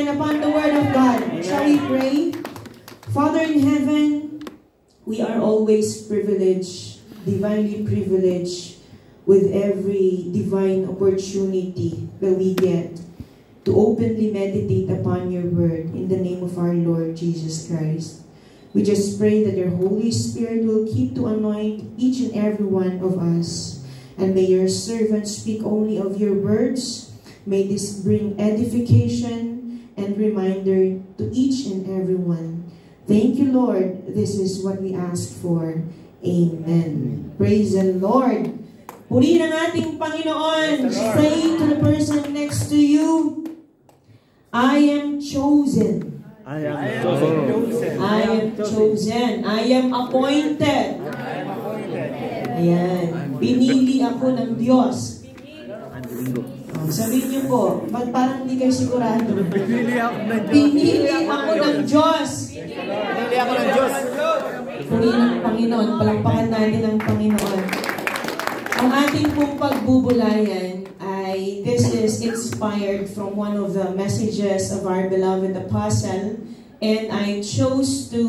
Amen. Upon the word of God. Shall we pray? Father in heaven, we are always privileged, divinely privileged, with every divine opportunity that we get to openly meditate upon your word in the name of our Lord Jesus Christ. We just pray that your Holy Spirit will keep to anoint each and every one of us. And may your servants speak only of your words. May this bring edification and reminder to each and every one. Thank you, Lord. This is what we ask for. Amen. Praise the Lord. Purihin ang ating Panginoon. Say to the person next to you, I am chosen. I am chosen. I am chosen. I am appointed. Ayan. Pinili ako ng Diyos. Sabihin niyo po, ba't parang hindi kayo sigurado? Pinili ako ng Diyos. Pinili ako ng Diyos. Purihin ang Panginoon. Palakpakan natin ang Panginoon. Ang ating pong pagbubulayan ay, this is inspired from one of the messages of our beloved apostle, and I chose to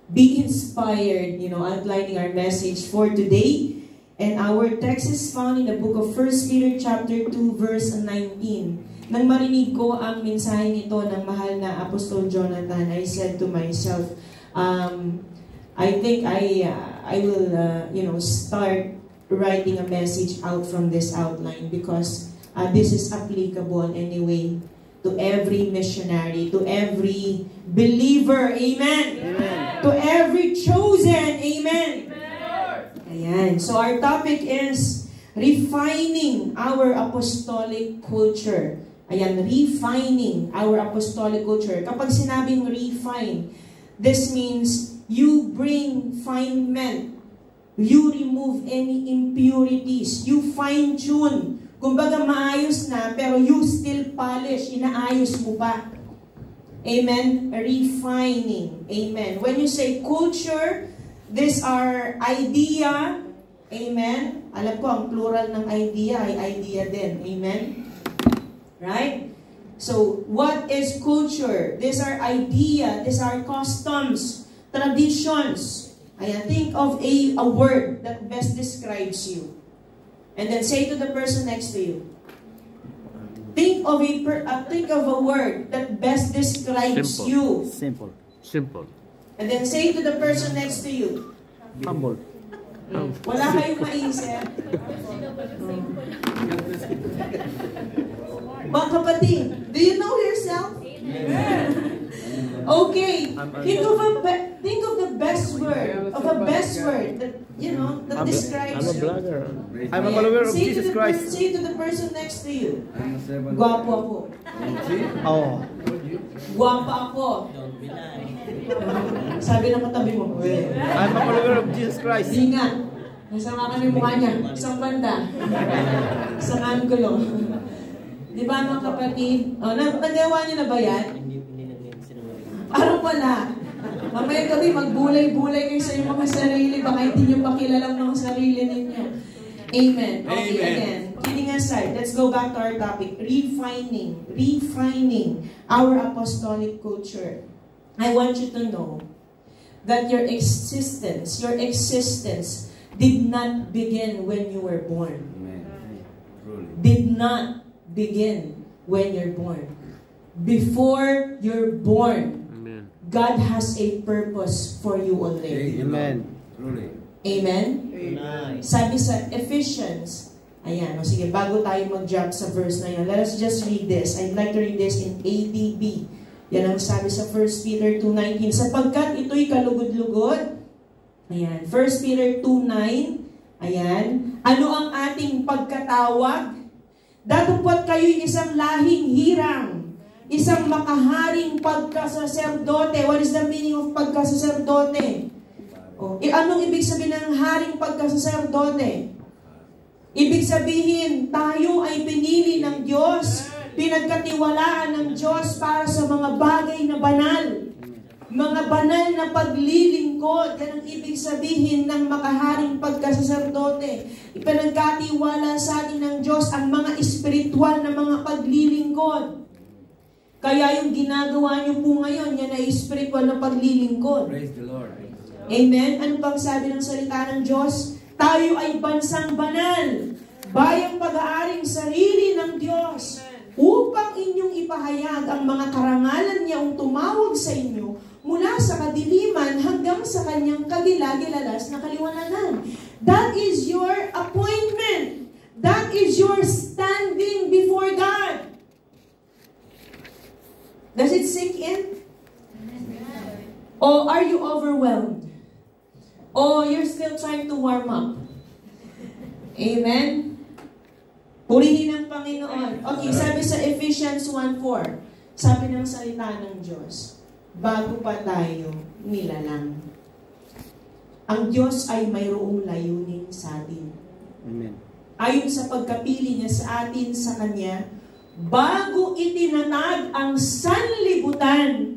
be inspired, outlining our message for today. And our text is found in the book of 1 Peter chapter 2 verse 19. Nang marinig ko ang mensahe nito ng mahal na Apostol Jonathan, I said to myself, I think I will start writing a message out from this outline, because this is applicable anyway to every missionary, to every believer, amen. Amen. To every chosen, amen. Ayan. So our topic is refining our apostolic culture. Ayan, refining our apostolic culture. Kapag sinabing refine, this means you bring refinement. You remove any impurities. You fine-tune. Kumbaga maayos na, pero you still polish. Inaayos mo pa. Amen? Refining. Amen. When you say culture, these are idea. Amen? Alam ko, ang plural ng idea ay idea din. Amen? Right? So, what is culture? These are idea. These are customs. Traditions. Ayan, think of a word that best describes you. And then say to the person next to you, think of a word that best describes you. Simple. And then say to the person next to you, Humble. Wala kayong maisip. Mga kapatid, do you know yourself? Okay, think of the best word, that describes I'm a you. blogger. I'm a follower of Jesus Christ. Say to the person next to you, Gwapo ako. Oh. Gwapa ako. Sabi ng katabi mo, I'm a follower of Jesus Christ. Di nga. Nasama ka ng mukha niya. Isang banda. Isang angulo. Di ba mga kapatid? Nagawa niyo na ba yan? Parang wala. Mamaya gabi, magbulay-bulay kayo sa inyong mga sarili. Baka hindi niyo pakilalang mga sarili ninyo. Amen. Okay, Amen. Again. Kidding aside, let's go back to our topic. Refining our apostolic culture. I want you to know that your existence did not begin when you were born. Did not begin when you're born. Before you're born, God has a purpose for you already. Amen. Amen? Sabi sa Ephesians, ayan, sige, bago tayo mag-jump sa verse na yun, let us just read this. I'd like to read this in ADB. Yan ang sabi sa 1 Peter 2:19. Sapagkat ito'y kalugod-lugod. Ayan, 1 Peter 2:9. Ayan. Ano ang ating pagkatawag? Datupot kayo'y isang lahing hirang. Isang makaharing pagkasaserdote. What is the meaning of pagkasaserdote? Anong ibig sabihin ng haring pagkasaserdote? Ibig sabihin, tayo ay pinili ng Diyos, pinagkatiwalaan ng Diyos para sa mga bagay na banal. Mga banal na paglilingkod. Yan ang ibig sabihin ng makaharing pagkasaserdote. Ipinagkatiwala sa atin ng Diyos ang mga espiritual na mga paglilingkod. Kaya yung ginagawa niyo po ngayon, yan ay spiritual na paglilingkod. Praise the Lord. Amen? Ano pang sabi ng salita ng Diyos? Tayo ay bansang banal, bayang pag-aaring sarili ng Diyos, upang inyong ipahayag ang mga karangalan niyang tumawag sa inyo mula sa kadiliman hanggang sa kanyang kagilagilalas na kaliwanagan. That is your appointment. That is your standing before God. Does it sink in? Or are you overwhelmed? Or you're still trying to warm up? Amen? Purihin ang Panginoon. Okay, sabi sa Ephesians 1:4, sabi ng salita ng Diyos, bago pa tayo nilalang, ang Diyos ay mayroong layunin sa atin. Amen. Ayon sa pagkapili niya sa atin sa Kanya, bago itinatag ang sanlibutan.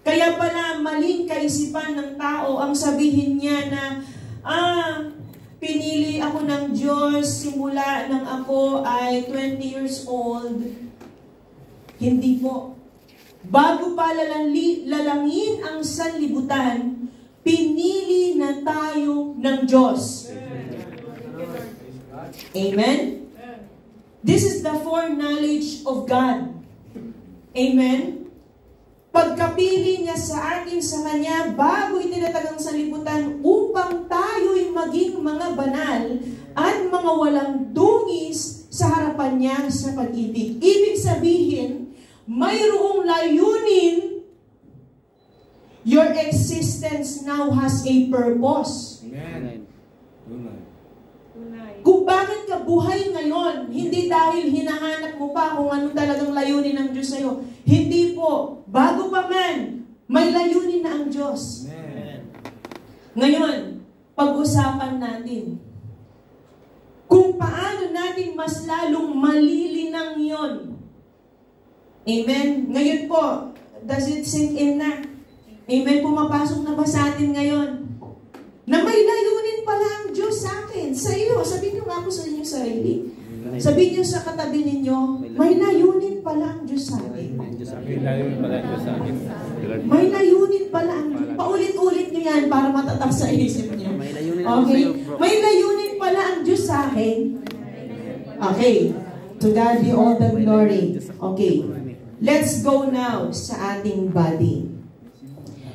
Kaya pala maling kaisipan ng tao ang sabihin niya na, pinili ako ng Diyos simula nang ako ay 20 years old. Hindi po. Bago pa lalangin ang sanlibutan, pinili na tayo ng Diyos. Amen? This is the foreknowledge of God. Amen? Pagkapili niya sa atin sa Kanya, bago itinatag ang sanlibutan, upang tayo'y maging mga banal at mga walang dungis sa harapan niya sa pag-ibig. Ibig sabihin, mayroong layunin, your existence now has a purpose. Amen. Kung bakit ka buhay ngayon, hindi dahil hinahanap mo pa kung ano talagang layunin ng Diyos sa'yo. Hindi po. Bago pa man, may layunin na ang Diyos. Amen. Ngayon, pag-usapan natin kung paano natin mas lalong malilinang yon. Amen? Ngayon po, does it sink in na? Amen? Pumapasok na ba sa atin ngayon? Na may layunin pala ang Diyos sa akin, sa iyo. Sabihin niyo nga po sa inyong sarili. Sabihin niyo sa katabi ninyo, may layunin pala ang Diyos sa akin. May layunin pala ang Diyos sa akin. May layunin pala ang Diyos. Paulit-ulit niyo yan para matatak sa isip niyo. Okay? May layunin pala ang Diyos sa akin. Okay. To God be all the glory. Okay. Let's go now sa ating body.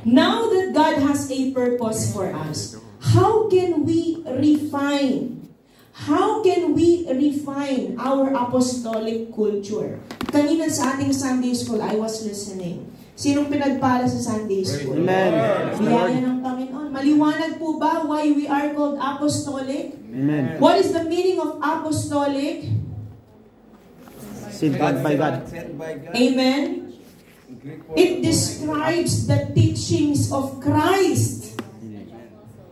Now that God has a purpose for us, how can we refine? How can we refine our apostolic culture? Kanina sa ating Sunday school, I was listening. Sinong pinagpala sa Sunday school? Amen. Biyaya ng Panginoon. Maliwanag po ba why we are called apostolic? Amen. What is the meaning of apostolic? Sent by God. Amen. It describes the teachings of Christ.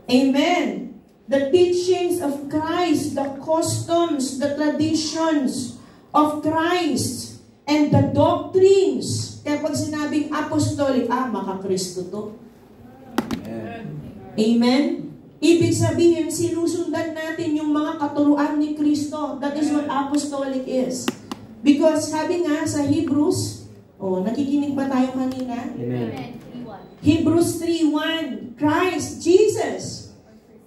Amen. The teachings of Christ, the customs, the traditions of Christ, and the doctrines. Kaya pag sinabing apostolic, maka-Kristo to. Amen. Ibig sabihin, sinusundan natin yung mga katuruan ni Kristo. That is what apostolic is. Because sabi nga sa Hebrews, nakikinig ba tayo kanina? Amen. Hebrews 3:1, Christ, Jesus,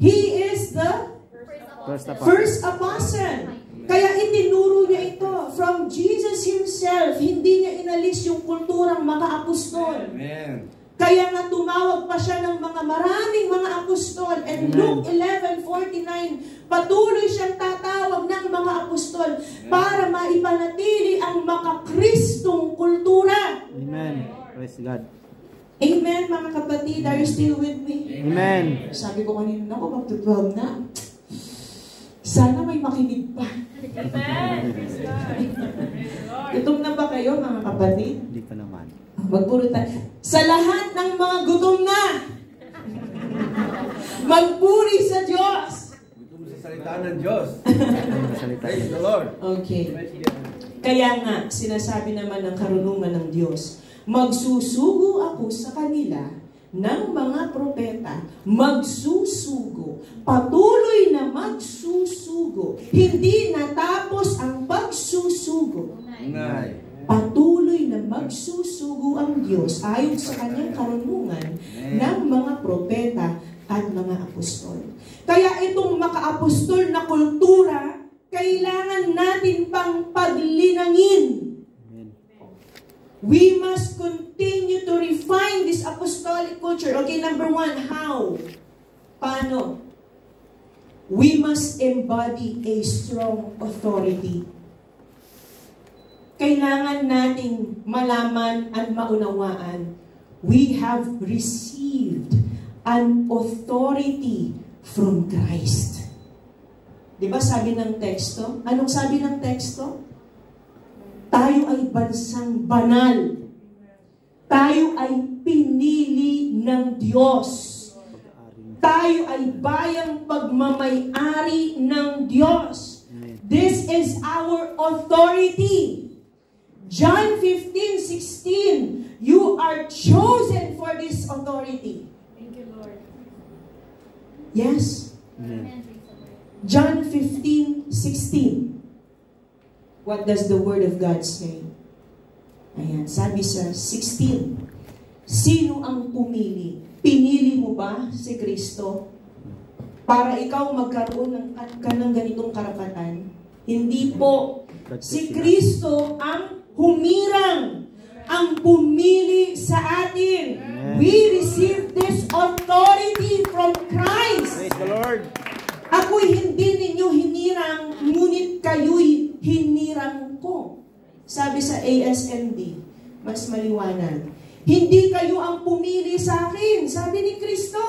He is the first apostle. Kaya itinuro niya ito from Jesus Himself. Hindi niya inalis yung kulturang maka-apostol. Amen. Kaya nga tumawag pa siya ng maraming mga apostol. And Luke 11:49, patuloy siyang tatawag ng mga apostol para maipanatili ang makakristong kultura. Amen. Praise God. Amen, mga kapatid. Are you still with me? Amen. Sabi ko kanina, mag-12 na. Sana may makinig pa. Gutom na ba kayo, mga kapatid? Hindi pa naman. Magpuro tayo. Sa lahat ng mga gutom na, magpuri sa Diyos. Gutom sa salita ng Diyos. Salita Praise niya. the Lord. Okay. Kaya nga, sinasabi naman ng karunungan ng Diyos, magsusugo ako sa kanila ng mga propeta, magsusugo, patuloy na magsusugo, hindi natapos ang pagsusugo, Nay. patuloy na magsusugo ang Diyos ayon sa kanyang karunungan ng mga propeta at mga apostol. Kaya itong makaapostol na kultura, kailangan natin pang paglinangin. We must continue to refine this apostolic culture. Okay, number 1, how? Paano? We must embody a strong authority. Kailangan nating malaman at maunawaan, we have received an authority from Christ. Diba sabi ng teksto? Anong sabi ng teksto? Tayo ay bansang banal. Tayo ay pinili ng Diyos. Tayo ay bayang pagmamay-ari ng Diyos. This is our authority. John 15:16, you are chosen for this authority. Thank you, Lord. Yes. Amen. John 15:16. What does the Word of God say? Ayan, sabi sa 16. Sino ang pumili? Pinili mo ba si Kristo para ikaw magkaroon ng ganitong karapatan? Hindi po. Si Kristo ang humirang, ang pumili sa atin. We receive this authority from Christ. Praise the Lord. Ako'y hindi ninyo hinirang, ngunit kayo'y hinirang ko. Sabi sa ASND, mas maliwanag. Hindi kayo ang pumili sa akin, sabi ni Kristo.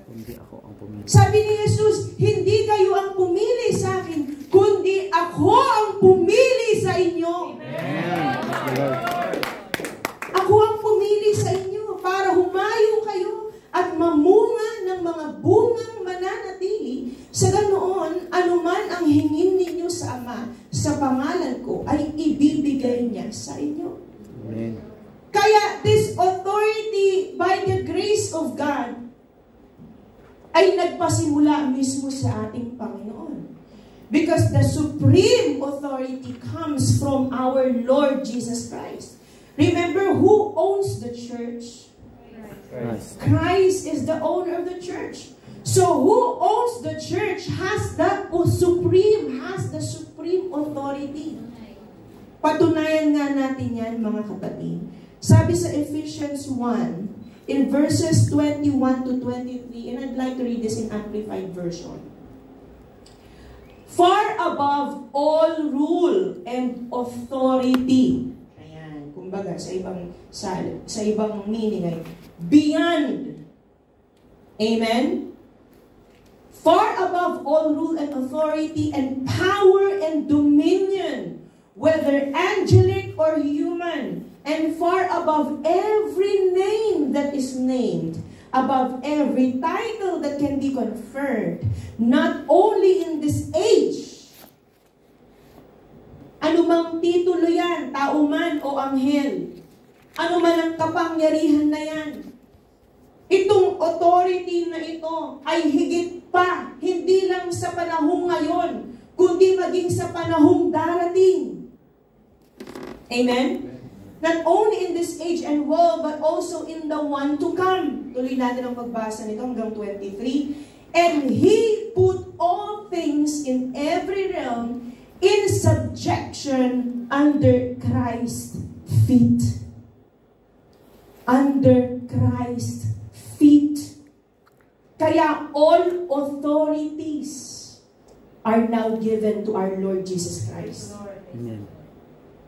Hindi ako ang pumili. Sabi ni Jesus, hindi kayo ang pumili sa akin, kundi ako ang pumili sa inyo. Amen. Praise the Lord. Ako ang pumili sa inyo para humayo kayo at mamunga ng mga bungang mananatili. Sa ganoon, anuman ang hingin ninyo sa Ama, sa pangalan ko, ay ibibigay niya sa inyo. Amen. Kaya this authority by the grace of God ay nagpasimula mismo sa ating Panginoon. Because the supreme authority comes from our Lord Jesus Christ. Remember, who owns the church? Christ. Christ is the owner of the church. So who owns the church has the supreme authority. Patunayan nga natin yan, mga kapatid. Sabi sa Ephesians 1, in verses 21 to 23, and I'd like to read this in Amplified Version. Far above all rule and authority. Ayan, kumbaga sa ibang meaning ay beyond. Amen? Far above all rule and authority and power and dominion, whether angelic or human, and far above every name that is named, above every title that can be conferred, not only in this age. Anumang titulo yan, tao man o anghel, anuman ang kapangyarihan na yan, itong authority na ito ay higit pa, hindi lang sa panahong ngayon, kundi maging sa panahong darating. Amen? Not only in this age and world, but also in the one to come. Tuloy natin ang pagbasa nito hanggang 23. And He put all things in every realm in subjection under Christ's feet. Under Christ's feet. Kaya all authorities are now given to our Lord Jesus Christ. Amen.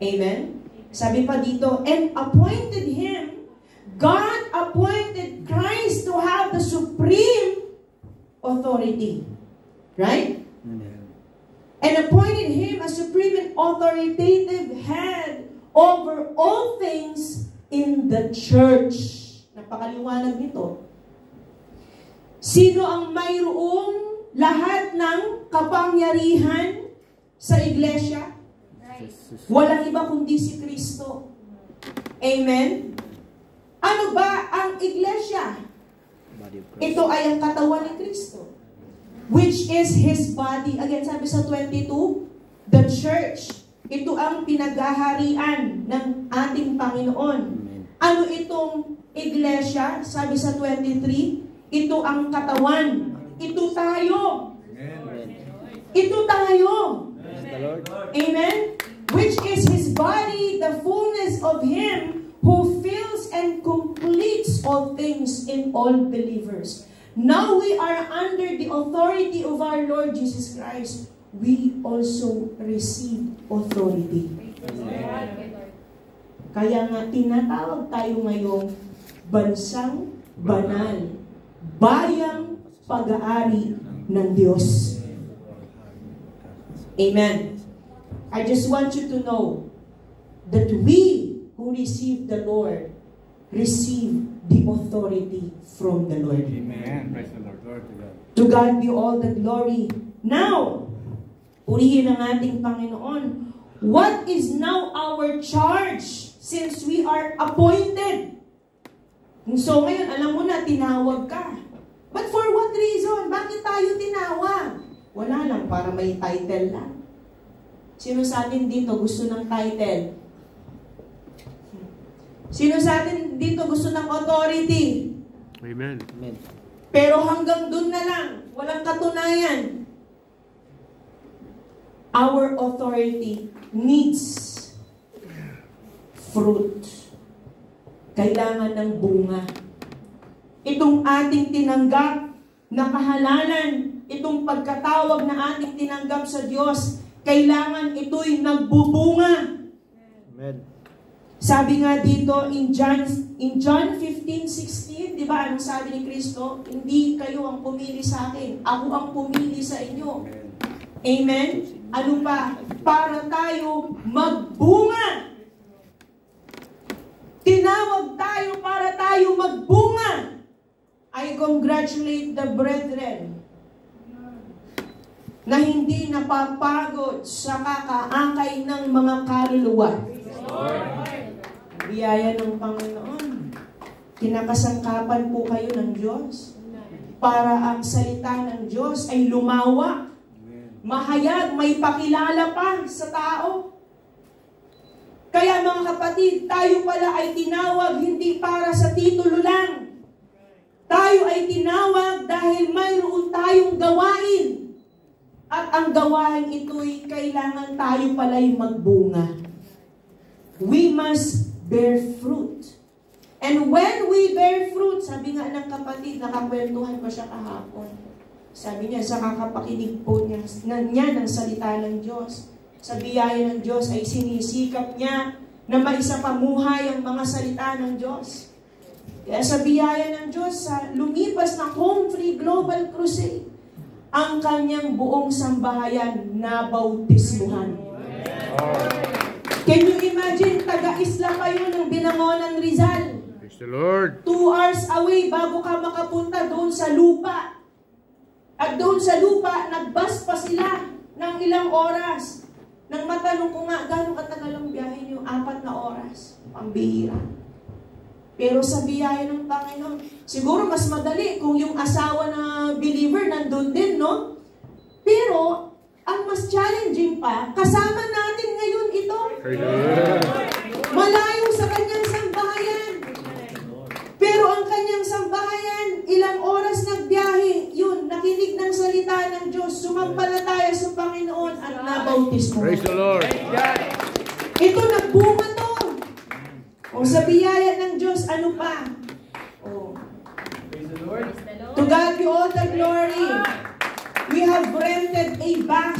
Amen? Sabi pa dito, and appointed Him, God appointed Christ to have the supreme authority. Right? Amen. And appointed Him as supreme and authoritative head over all things in the church. Napakaliwanag nito. Sino ang mayroong lahat ng kapangyarihan sa iglesia? Walang iba kundi si Kristo. Amen? Ano ba ang iglesia? Ito ay ang katawan ni Kristo, which is His body. Again, sabi sa 22, the church Ito ang pinaghaharian ng ating Panginoon. Ano itong iglesia? Sabi sa 23, ito ang katawan. Ito tayo. Ito tayo. Amen? Which is His body, the fullness of Him who fills and completes all things in all believers. Now we are under the authority of our Lord Jesus Christ. We also receive authority. Kaya nga tinatawag tayo ngayong bansang banal, bayang pag-aari ng Diyos. Amen. I just want you to know that we who receive the Lord receive the authority from the Lord. Amen. Praise the Lord. Glory to God. To God be all the glory. Now, purihin ang ating Panginoon. What is now our charge since we are appointed? So ngayon, alam mo na, tinawag ka. But for what reason? Bakit tayo tinawag? Wala lang, para may title lang. Sino sa atin dito gusto ng title? Sino sa atin dito gusto ng authority? Amen. Amen. Pero hanggang dun na lang, walang katunayan. Our authority needs fruit. Kailangan ng bunga. Itong ating tinanggap na kahalalan, itong pagkatawag na ating tinanggap sa Diyos, kailangan ito'y nagbubunga. Amen. Sabi nga dito in John 15:16, di ba, anong sabi ni Kristo? Hindi kayo ang pumili sa akin, ako ang pumili sa inyo. Amen? Ano pa? Para tayo magbunga. Tinawag tayo para tayo magbunga. I congratulate the brethren na hindi napapagod sa kakaakay ng mga kaluluwa. Biyaya ng Panginoon. Kinakasangkapan po kayo ng Diyos para ang salita ng Diyos ay lumawak, mahayag, may pakilala pa sa tao. Kaya mga kapatid, tayo pala ay tinawag hindi para sa titulo lang. Tayo ay tinawag dahil mayroon tayong gawain. At ang gawain ito'y kailangan tayo pala'y magbunga. We must bear fruit. And when we bear fruit, sabi nga ng kapatid, nakakwentuhan ko siya kahapon. Sabi niya, sa kakapakinig po niya ng salita ng Diyos. Sa biyaya ng Diyos ay sinisikap niya na maisapamuhay ang mga salita ng Diyos. Kaya sa biyaya ng Diyos, sa lumipas na Home Free Global Crusade, ang kanyang buong sambahayan nabautismuhan. Can you imagine, taga-isla kayo ng Binangonan, Rizal? Praise the Lord. 2 hours away bago ka makapunta doon sa lupa. At doon sa lupa, nagbus pa sila ng ilang oras. Nang matanong ko nga, gano'ng katagal ang biyahe niyo? 4 na oras. Pambihira. Pero sa biyaya ng Panginoon, siguro mas madali kung yung asawa na believer nandun din, no? Pero, ang mas challenging pa, kasama natin ngayon ito. Malayo sa kanyang sambahayan. Pero ang kanyang sambahayan, ilang oras nagbiyahe, yun, nakinig ng salita ng Diyos, sumampalataya sa Panginoon at nabautismo. Praise the Lord. Ito, nagbunga to. O sa biyaya ng Diyos, ano pa? O. To God be all the glory. We have rented a bus.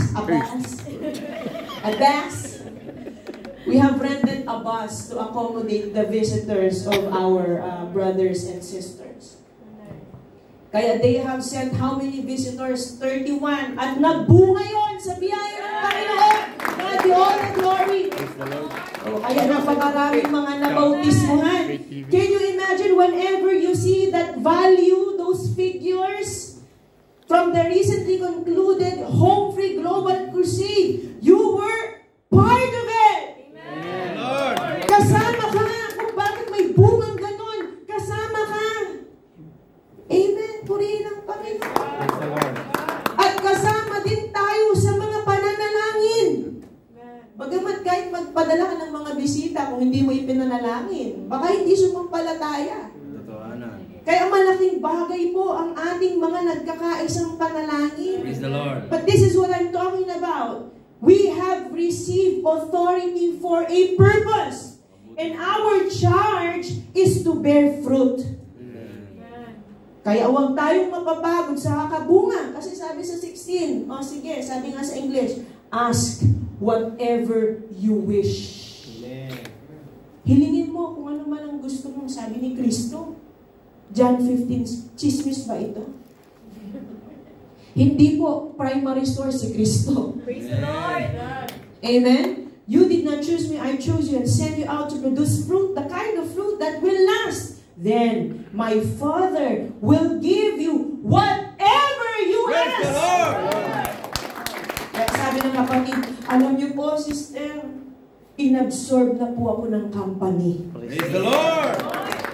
We have rented a bus to accommodate the visitors of our brothers and sisters. Kaya they have sent how many visitors? 31. At nagbunga yon sa biyaya ng Panginoon. God be all the glory. Kaya napakaraming mga nabautismuhan. Can you imagine whenever you see that value, those figures from the recently concluded Home Free Global Crusade, you were part of it. Amen. Kasama ka. Kung bakit may bungang ganon, kasama ka. Amen. Purihin ang Panginoon. At kasama din tayo sa mga pananalangin. Bagamat ng mga bisita kung hindi mo ipinanalangin. Baka hindi sumampalataya. Kaya malaking bagay po ang ating mga nagkakaisang panalangin. Praise the Lord. But this is what I'm talking about. We have received authority for a purpose. And our charge is to bear fruit. Kaya huwag tayong mapapagod sa kakabunga. Kasi sabi sa 16, sige, sabi nga sa English, ask whatever you wish. Hilingin mo kung ano man ang gusto mong, sabi ni Kristo. John 15, chismis ba ito? Hindi po primary source si Kristo. Praise the Lord. Amen? You did not choose me, I chose you and sent you out to produce fruit, the kind of fruit that will last. Then my Father will give you whatever you Praise ask. the Lord. Kaya sabi ng kapatid, alam niyo po, sister, inabsorb na po ako ng company. Praise the Lord.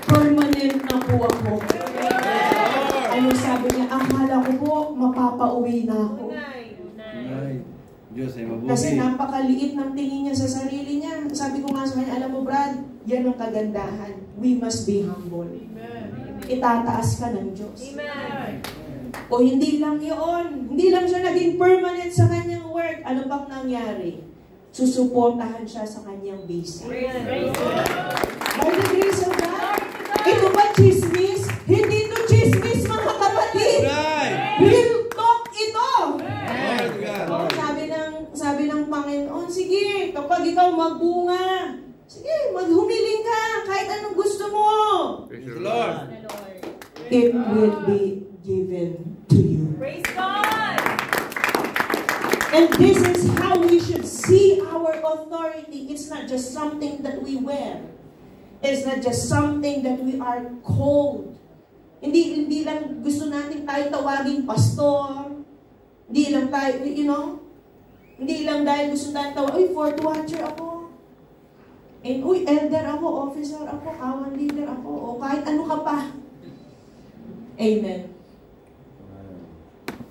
Permanent na po ako. Ano sabi niya, akala ko po, mapapauwi na ako. Ay, Diyos ay mabuti. Kasi napakaliit ng tingin niya sa sarili niya. Sabi ko nga sa kanya, alam mo Brad, yan ang kagandahan. We must be humble. Itataas ka ng Diyos. Amen. O hindi lang yun. Hindi lang siya naging permanent sa kanyang work. Ano bang nangyari? Susuportahan siya sa kanyang visa. Praise God. By the grace of God. Ito ba chismis? Hindi ito chismis, mga kapatid. Right. Real talk ito. Lord God. Oh, sabi ng Panginoon, sige, kapag ikaw magbunga, sige, maghumiling ka, kahit anong gusto mo. Praise the Lord. It will be given to you. Praise God. And this is how we should see our authority. It's not just something that we wear. It's not just something that we are called. Hindi lang gusto natin tayo tawaging pastor. Hindi lang tayo, hindi lang dahil gusto natin tawagin, fourth watcher ako. And, elder ako, officer ako, kawan leader ako, o kahit ano ka pa. Amen.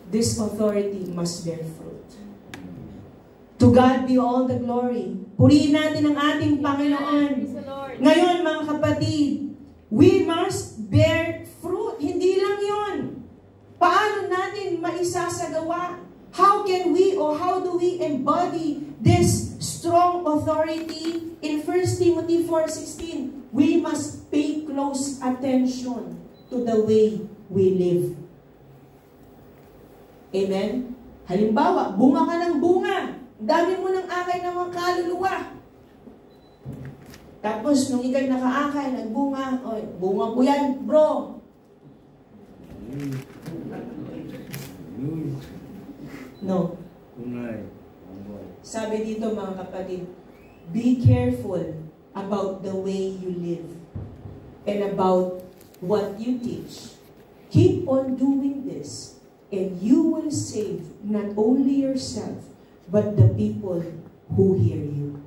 This authority must bear fruit. To God be all the glory. Purihin natin ang ating Panginoon. Praise the Lord. Ngayon, mga kapatid, we must bear fruit. Hindi lang yun. Paano natin maisasagawa? How can we or how do we embody this strong authority? In 1 Timothy 4:16, we must pay close attention to the way we live. Amen? Halimbawa, bunga ka ng bunga. Dami mo ng akay ng mga kaluluwa. Tapos, nung ikay nakaakay, nagbunga, bunga po yan, bro. No. Sabi dito mga kapatid, be careful about the way you live and about what you teach. Keep on doing this and you will save not only yourself but the people who hear you.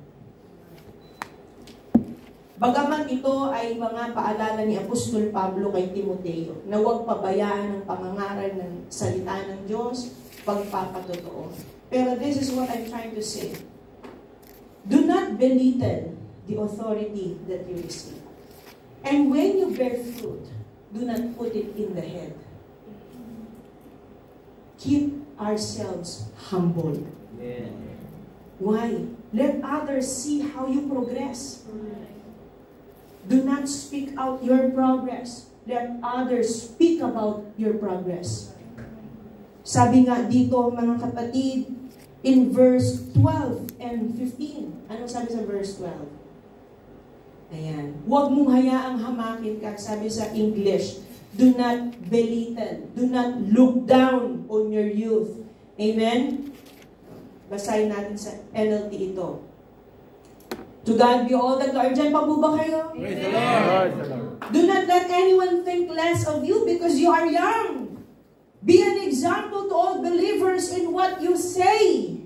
Bagaman ito ay mga paalala ni Apostol Pablo kay Timoteo na huwag pabayaan ang pangangaral ng salita ng Diyos, pagpapatotoo. Pero this is what I'm trying to say. Do not belittle the authority that you receive. And when you bear fruit, do not put it in the head. Keep ourselves humble. Why? Let others see how you progress. Do not speak out your progress. Let others speak about your progress. Sabi nga dito mga kapatid, in verse 12 and 15. Anong sabi sa verse 12? Ayan. Huwag mong hayaang hamakin ka. Sabi sa English, do not belittle. Do not look down on your youth. Amen? Basahin natin sa NLT ito. To God be all the glory. Diyan pa po ba kayo? Praise the Lord. Do not let anyone think less of you because you are young. Be an example to all believers in what you say,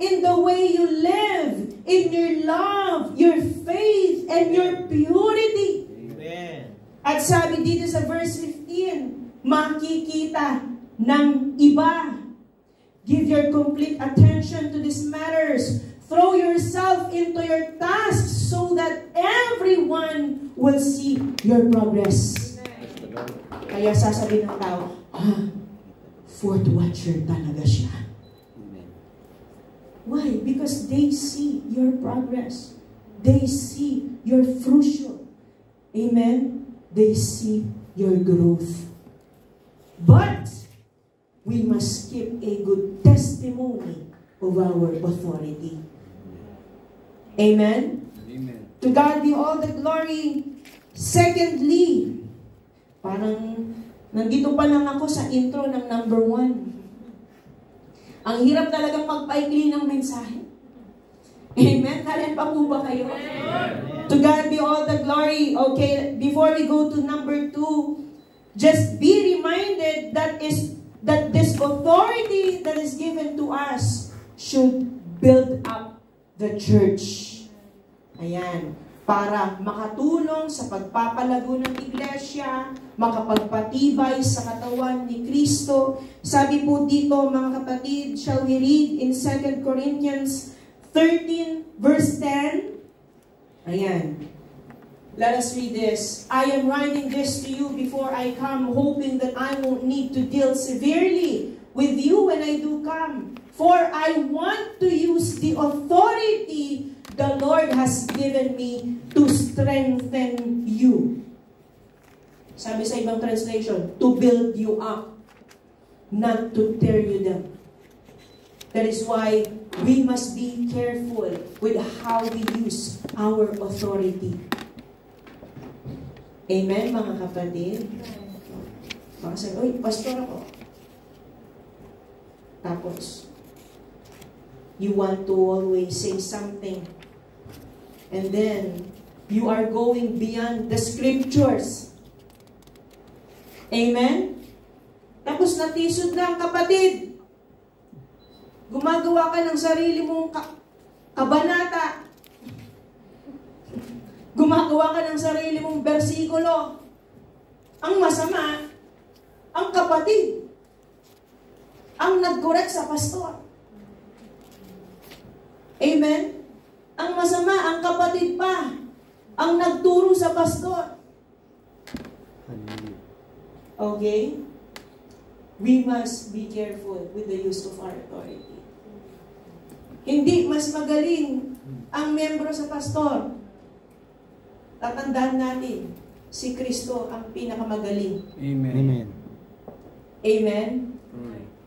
in the way you live, in your love, your faith, and your purity. Amen. At sabi dito sa verse 15, makikita ng iba. Give your complete attention to these matters, Throw yourself into your task so that everyone will see your progress. Kaya sasabihin ng tao, fourth watcher talaga siya. Why? Because they see your progress. They see your fruition. Amen? They see your growth. But, we must keep a good testimony of our authority. Amen? Amen. To God be all the glory. Secondly, parang nandito pa lang ako sa intro ng number 1. Ang hirap talagang magpaikli ng mensahe. Amen? Karen pa po ba kayo? To God be all the glory. Okay, before we go to number 2, just be reminded that this authority that is given to us should build up the church. Ayan. Para makatulong sa pagpapalago ng iglesia, makapagpatibay sa katawan ni Kristo. Sabi po dito, mga kapatid, shall we read in 2 Corinthians 13 verse 10? Ayan. Let us read this. I am writing this to you before I come, hoping that I won't need to deal severely with you when I do come. For I want to use the authority the Lord has given me to strengthen you. Sabi sa ibang translation, to build you up, not to tear you down. That is why we must be careful with how we use our authority. Amen, mga kapatid? Baka sabi, oy, pastor ako. Tapos, you want to always say something. And then, you are going beyond the scriptures. Amen? Tapos natisod lang, kapatid. Gumagawa ka ng sarili mong kabanata. Gumagawa ka ng sarili mong bersikulo. Ang masama, ang kapatid, ang nag-correct sa pastor. Amen? Ang masama, ang kapatid pa, ang nagturo sa pastor. Okay? We must be careful with the use of our authority. Hindi mas magaling ang membro sa pastor. Tatandaan natin, si Kristo ang pinakamagaling. Amen. Amen. Amen?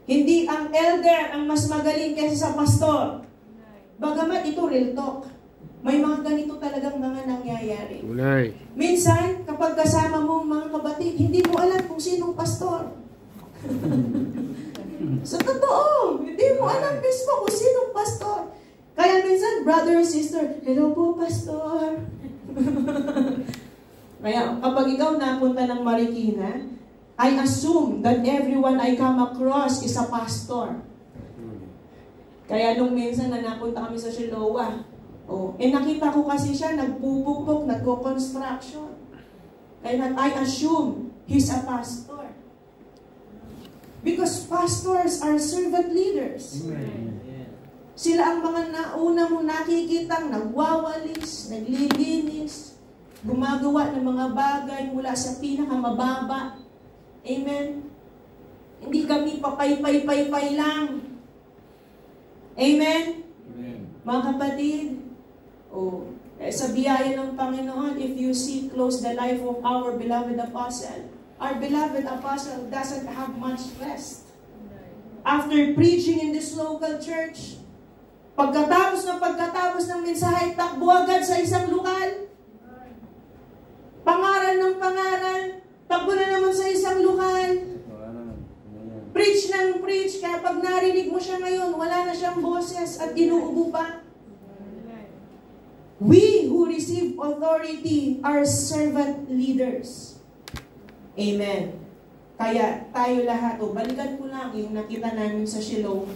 Hindi ang elder ang mas magaling kaysa sa pastor. Bagamat ito real talk, may mga ganito talagang mga nangyayari. Ulay. Minsan, kapag kasama mo mga kapatid, hindi mo alam kung sinong pastor. Sa totoo, hindi mo alam mismo kung sinong pastor. Kaya minsan, brother or sister, hello po, pastor. Kaya kapag ikaw napunta ng Marikina, I assume that everyone I come across is a pastor. Kaya nung minsan na napunta kami sa Shiloah, nakita ko kasi siya nagpupukpok, nagko-construction. Kaya I assume he's a pastor. Because pastors are servant leaders. Amen. Sila ang mga nauna mong nakikitang nagwawalis, naglilinis, gumagawa ng mga bagay mula sa pinakamababa. Amen? Hindi kami papay-pay-pay-pay lang. Amen? Amen. Mga kapatid, sa biyaya ng Panginoon, if you see close the life of our beloved apostle doesn't have much rest. After preaching in this local church, pagkatapos ng mensahe, takbo agad sa isang lokal. Pangaral ng pangaral, takbo na naman sa isang lokal. Preach ng preach, kaya pag narinig mo siya ngayon, wala na siyang boses at inuubo pa. We who receive authority are servant leaders. Amen. Kaya tayo lahat, balikan ko lang yung nakita namin sa Shiloh.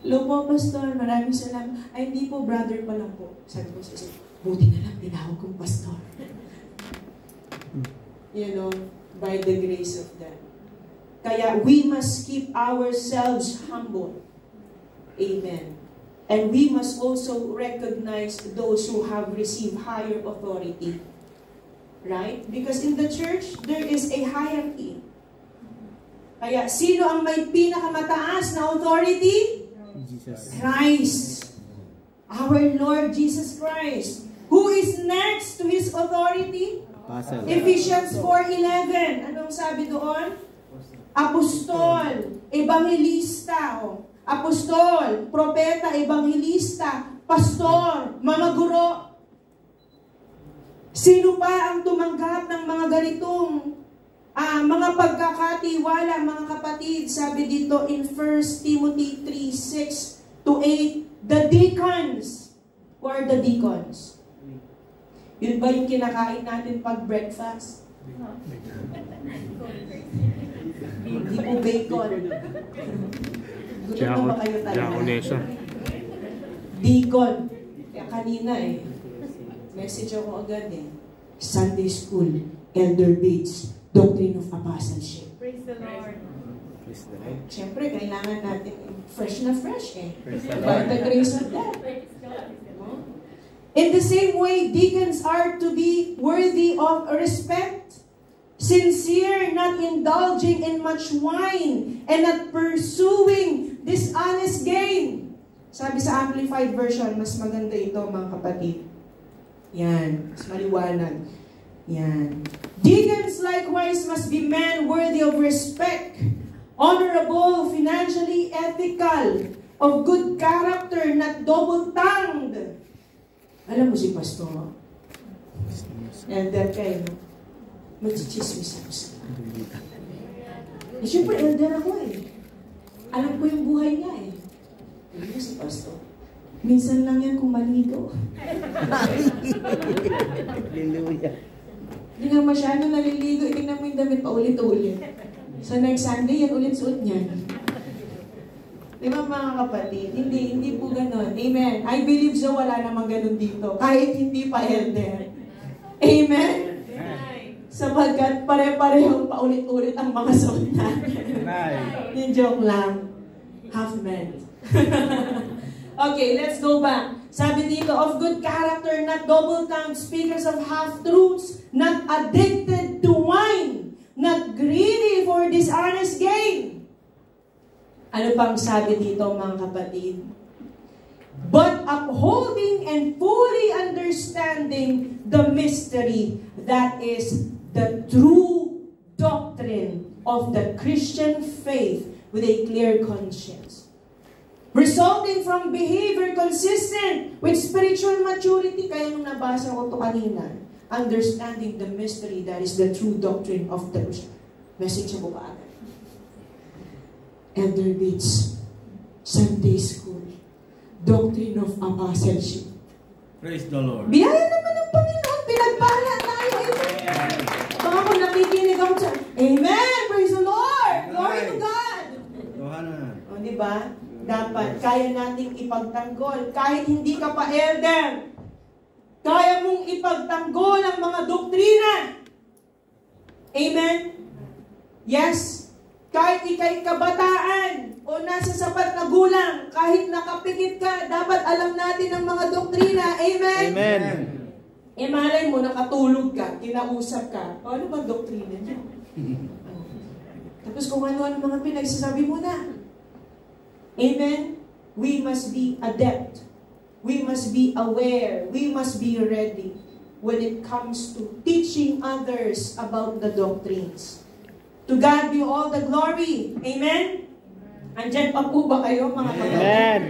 Hello po, Pastor, maraming salamat. Ay, hindi po, brother pa lang po. Sabi ko sa buti na lang, tinawag kong pastor. You know, by the grace of God. Kaya we must keep ourselves humble. Amen. And we must also recognize those who have received higher authority. Right? Because in the church, there is a hierarchy. Kaya, sino ang may pinakamataas na authority? Jesus. Christ. Our Lord Jesus Christ. Who is next to His authority? Apostle. Ephesians 4:11. Anong sabi doon? Apostol, ebangelista, apostol, propeta, ebangelista, pastor, mga guro. Sino pa ang tumanggap ng mga ganitong mga pagkakatiwala, mga kapatid? Sabi dito in 1 Timothy 3:6-8, the deacons. Who are the deacons? Yun ba yung kinakain natin pag breakfast? Hindi po bacon. Gutom na ba kayo talaga? Diakonesa. Deacon. Kaya kanina message ako agad Sunday school, Elder Bates, Doctrine of Apostleship. Praise the Lord. Siyempre, kailangan natin fresh na fresh Praise the By Lord. the grace of God. Praise God. In the same way, deacons are to be worthy of respect, sincere, not indulging in much wine, and not pursuing dishonest gain. Sabi sa Amplified Version, mas maganda ito mga kapatid. Yan, mas maliwanag. Yan. Deacons likewise must be men worthy of respect, honorable, financially ethical, of good character, not double-tongued. Alam mo si Pastor, elder kayo, mag-chismis ako sa siyempre, elder ako Alam ko yung buhay niya Alam mo si Pastor, minsan lang yan kung maligo. Hallelujah. Hindi nga masyado naliligo, itignan mo yung damit pa ulit-ulit. So next Sunday, yan ulit suot niyan. Di ba mga kapatid? Hindi po ganon. Amen. I believe so, wala namang ganon dito. Kahit hindi pa elder. Amen? Sapagkat pare-parehong paulit-ulit ang mga suot natin. Yung joke lang. Half meant. Okay, let's go back. Sabi dito, of good character, not double-tongued, speakers of half-truths, not addicted to wine, not greedy for dishonest gain. Ano pang sabi dito mga kapatid? But upholding and fully understanding the mystery that is the true doctrine of the Christian faith with a clear conscience. Resulting from behavior consistent with spiritual maturity. Kaya nung nabasa ko ito kanina, understanding the mystery that is the true doctrine of the Christian. Message ko ba agad? Elder Bates, Sunday School, Doctrine of Apostleship. Praise the Lord. Biyaya naman ng Panginoon, pinagpala tayo. Amen. Baka kung nakikinig ako sa, Amen! Praise the Lord! Glory to God! Tuhanan. O, di ba? Dapat, kaya nating ipagtanggol. Kahit hindi ka pa elder, kaya mong ipagtanggol ang mga doktrina. Amen? Yes? Kahit ikay kabataan o nasa sapat na gulang, kahit nakapikit ka, dapat alam natin ang mga doktrina. Amen? Amen. Malay mo, nakatulog ka, kinausap ka. O, ano ba doktrina niya? Tapos kung ano-ano mga pinagsasabi mo na. Amen? We must be adept. We must be aware. We must be ready when it comes to teaching others about the doctrines. To God be all the glory. Amen? Andyan pa po ba kayo, mga kapatid? Amen.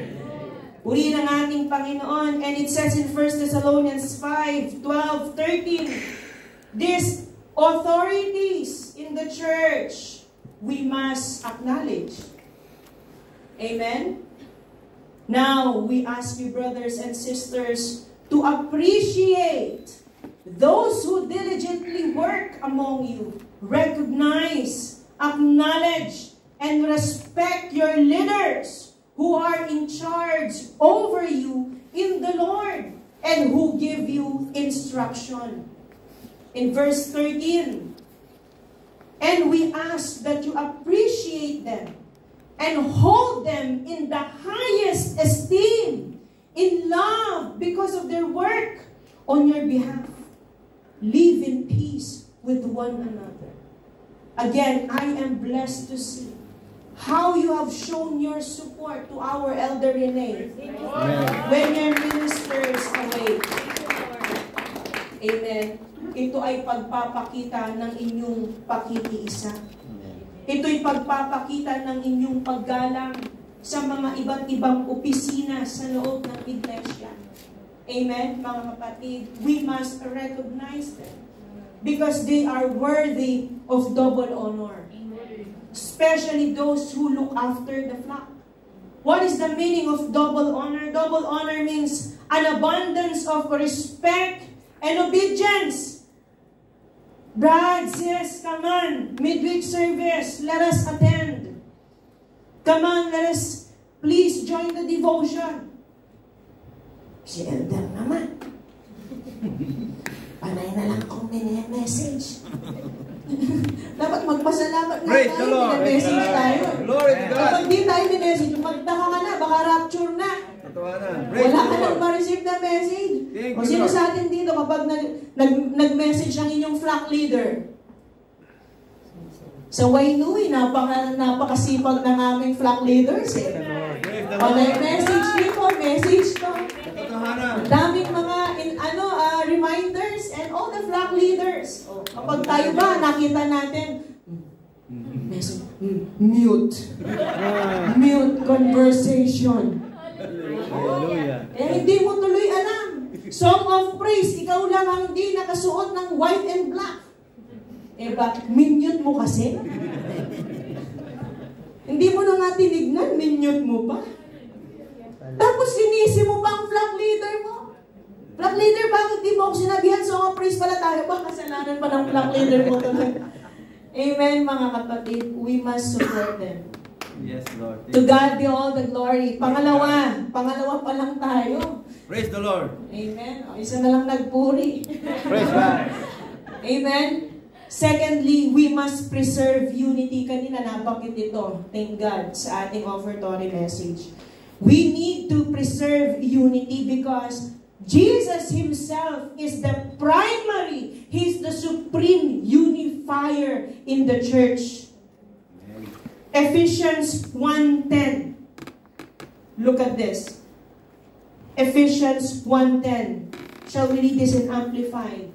Purihin ang ating Panginoon. And it says in 1 Thessalonians 5:12-13, these authorities in the church, we must acknowledge. Amen? Now, we ask you, brothers and sisters, to appreciate those who diligently work among you. Recognize, acknowledge, and respect your leaders who are in charge over you in the Lord and who give you instruction. In verse 13, and we ask that you appreciate them and hold them in the highest esteem in love because of their work on your behalf. Live in peace with one another. Again, I am blessed to see how you have shown your support to our Elder Renee when your ministers away. Amen. Ito ay pagpapakita ng inyong pakikiisa. Ito'y pagpapakita ng inyong paggalang sa mga iba't ibang opisina sa loob ng iglesia. Amen, mga kapatid. We must recognize them because they are worthy of double honor. Especially those who look after the flock. What is the meaning of double honor? Double honor means an abundance of respect and obedience. Brad, sis, come on. Midweek service, let us attend. Come on, let us please join the devotion. Si Elder naman. Panay na lang akong message. Dapat magpasalamat na Praise the tayo, Lord. message tayo. Glory to God. Kapag di tayo message, magtaka ka na, baka rapture na. Praise Wala the ka Lord. nang ma-receive na message. Thank O you, sino Lord. sa atin dito kapag nag-message ang inyong flock leader? Sa Wainui, napakasipag ng aming flock leaders eh. Praise the O Lord. message dito, message to. Katotohanan. Daming mga reminders and all the flock leaders. O, kapag tayo ba, nakita natin, message, mute. Mute conversation. Hallelujah. Eh, hindi mo tuloy alam. Song of praise, ikaw lang ang hindi nakasuot ng white and black. Eh, bakit? Minute mo kasi? Hindi mo na nga tinignan, minute mo pa. Tapos sinisi mo pa ang flock leader mo. Flock leader, bakit di mo ako sinabihan? Song of praise pala tayo. Ba, kasalanan pa ng flock leader mo tuloy. Amen, mga kapatid. We must support them. Yes, Lord. To God be all the glory. Pangalawa pa lang tayo. Praise the Lord. Amen. O, isa na lang nagpuri. Praise God. Amen. Secondly, we must preserve unity. Kanina nabanggit ito, thank God, sa ating offertory message. We need to preserve unity because Jesus Himself is the primary, He's the supreme unifier in the church. Ephesians 1:10. Look at this. Ephesians 1:10. Shall we read this in Amplified?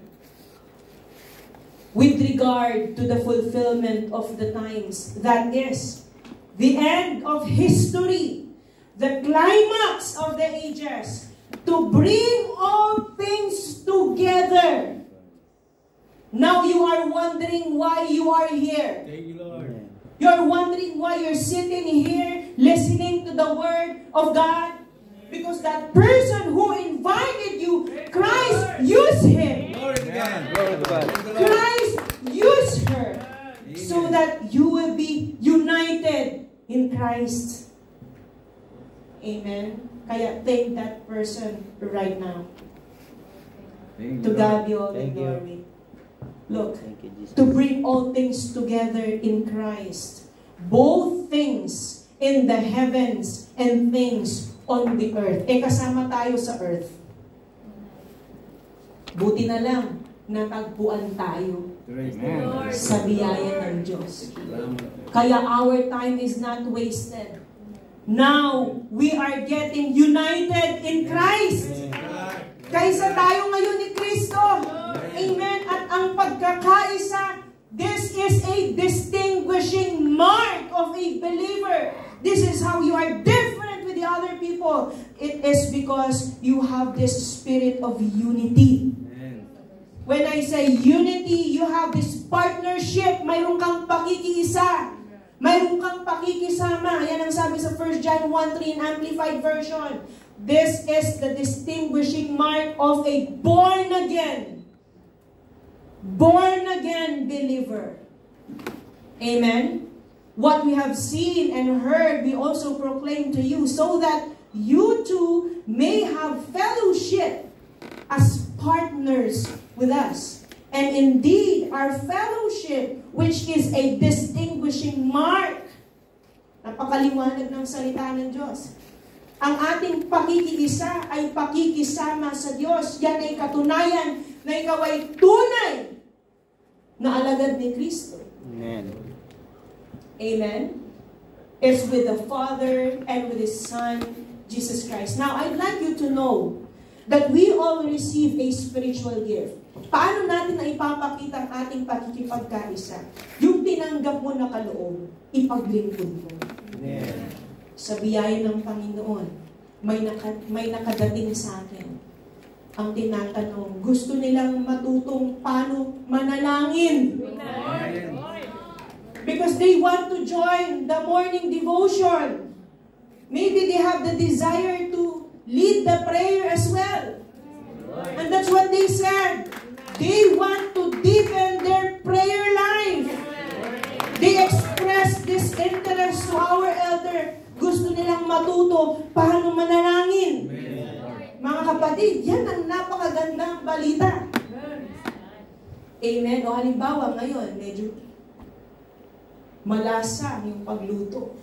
With regard to the fulfillment of the times, that is, the end of history, the climax of the ages, to bring all things together. Now you are wondering why you are here. Thank you, Lord. You're wondering why you're sitting here listening to the Word of God. Because that person who invited you, Christ used him. Glory to God. Glory to God. Praise the Lord. Christ used her Amen. so that you will be united in Christ. Amen. Kaya thank that person right now. Thank To you, God Lord. be all the Thank you. glory. Look, Thank you, Jesus. to bring all things together in Christ. Both things in the heavens and things on the earth. Eh, kasama tayo sa earth. Buti na lang, natagpuan tayo Praise the Amen. Lord. sa biyaya ng Diyos. Salamat. Kaya our time is not wasted. Now, we are getting united in Christ. Kaysa tayo ngayon ni Kristo. Amen. At ang pagkakaisa, this is a distinguishing mark of a believer. This is how you are different with the other people. It is because you have this spirit of unity. Amen. When I say unity, you have this partnership. Mayroon kang pakikiisa. Mayroon kang pakikisama. Yan ang sabi sa 1 John 1:3 in Amplified Version. This is the distinguishing mark of a born again believer. Amen? What we have seen and heard, we also proclaim to you, so that you too may have fellowship as partners with us. And indeed, our fellowship, which is a distinguishing mark, napakaliwanag ng salita ng Diyos. Ang ating pakikiisa ay pakikisama sa Diyos. Yan ay katunayan na ikaw ay tunay na alagad ni Kristo. Amen. Amen? It's with the Father and with His Son, Jesus Christ. Now, I'd like you to know that we all receive a spiritual gift. Paano natin na ipapakita ang ating pakikipagkaisa? Yung tinanggap mo na kaloob, ipaglingkod mo. Amen. Sa biyaya ng Panginoon, may nakadating sa akin. Ang tinatanong, gusto nilang matutong paano manalangin. Because they want to join the morning devotion. Maybe they have the desire to lead the prayer as well. And that's what they said. They want to deepen their prayer life. They express this interest to our elder. Gusto nilang matuto paano manalangin. Mga kapatid, yan ang napakagandang balita. Amen. O halimbawa ngayon, medyo malasa yung pagluto.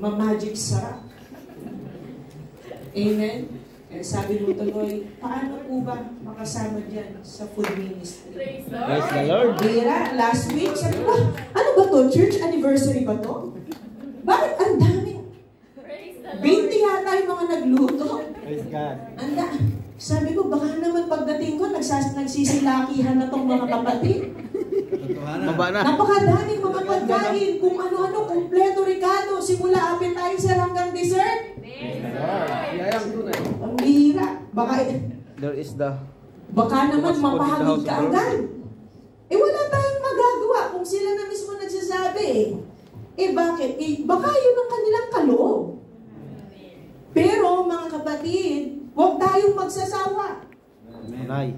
Ma-magic sarap. Amen. Eh, sabi mo tuloy, paano po ba makasama dyan sa food ministry? Praise the Praise the Lord. Lord. Bira, last week, sabi ko, ano ba to? Church anniversary ba to? Bakit ang daming? Praise the 20 Lord. yata yung mga nagluto. Praise God. Anda, sabi ko, baka naman pagdating ko, nagsisilakihan na tong mga kapatid. Maba na. Napakadaming mga pagkain, kung ano-ano, kumpleto Ricardo, simula appetizer hanggang dessert. Ang bihira. Baka There is the... naman What's put in the mapahagod house of ka the Lord? agad. Eh wala tayong magagawa kung sila na mismo nagsasabi. Bakit? Baka yun ang kanilang kaloob. Pero mga kapatid, huwag tayong magsasawa. Nay.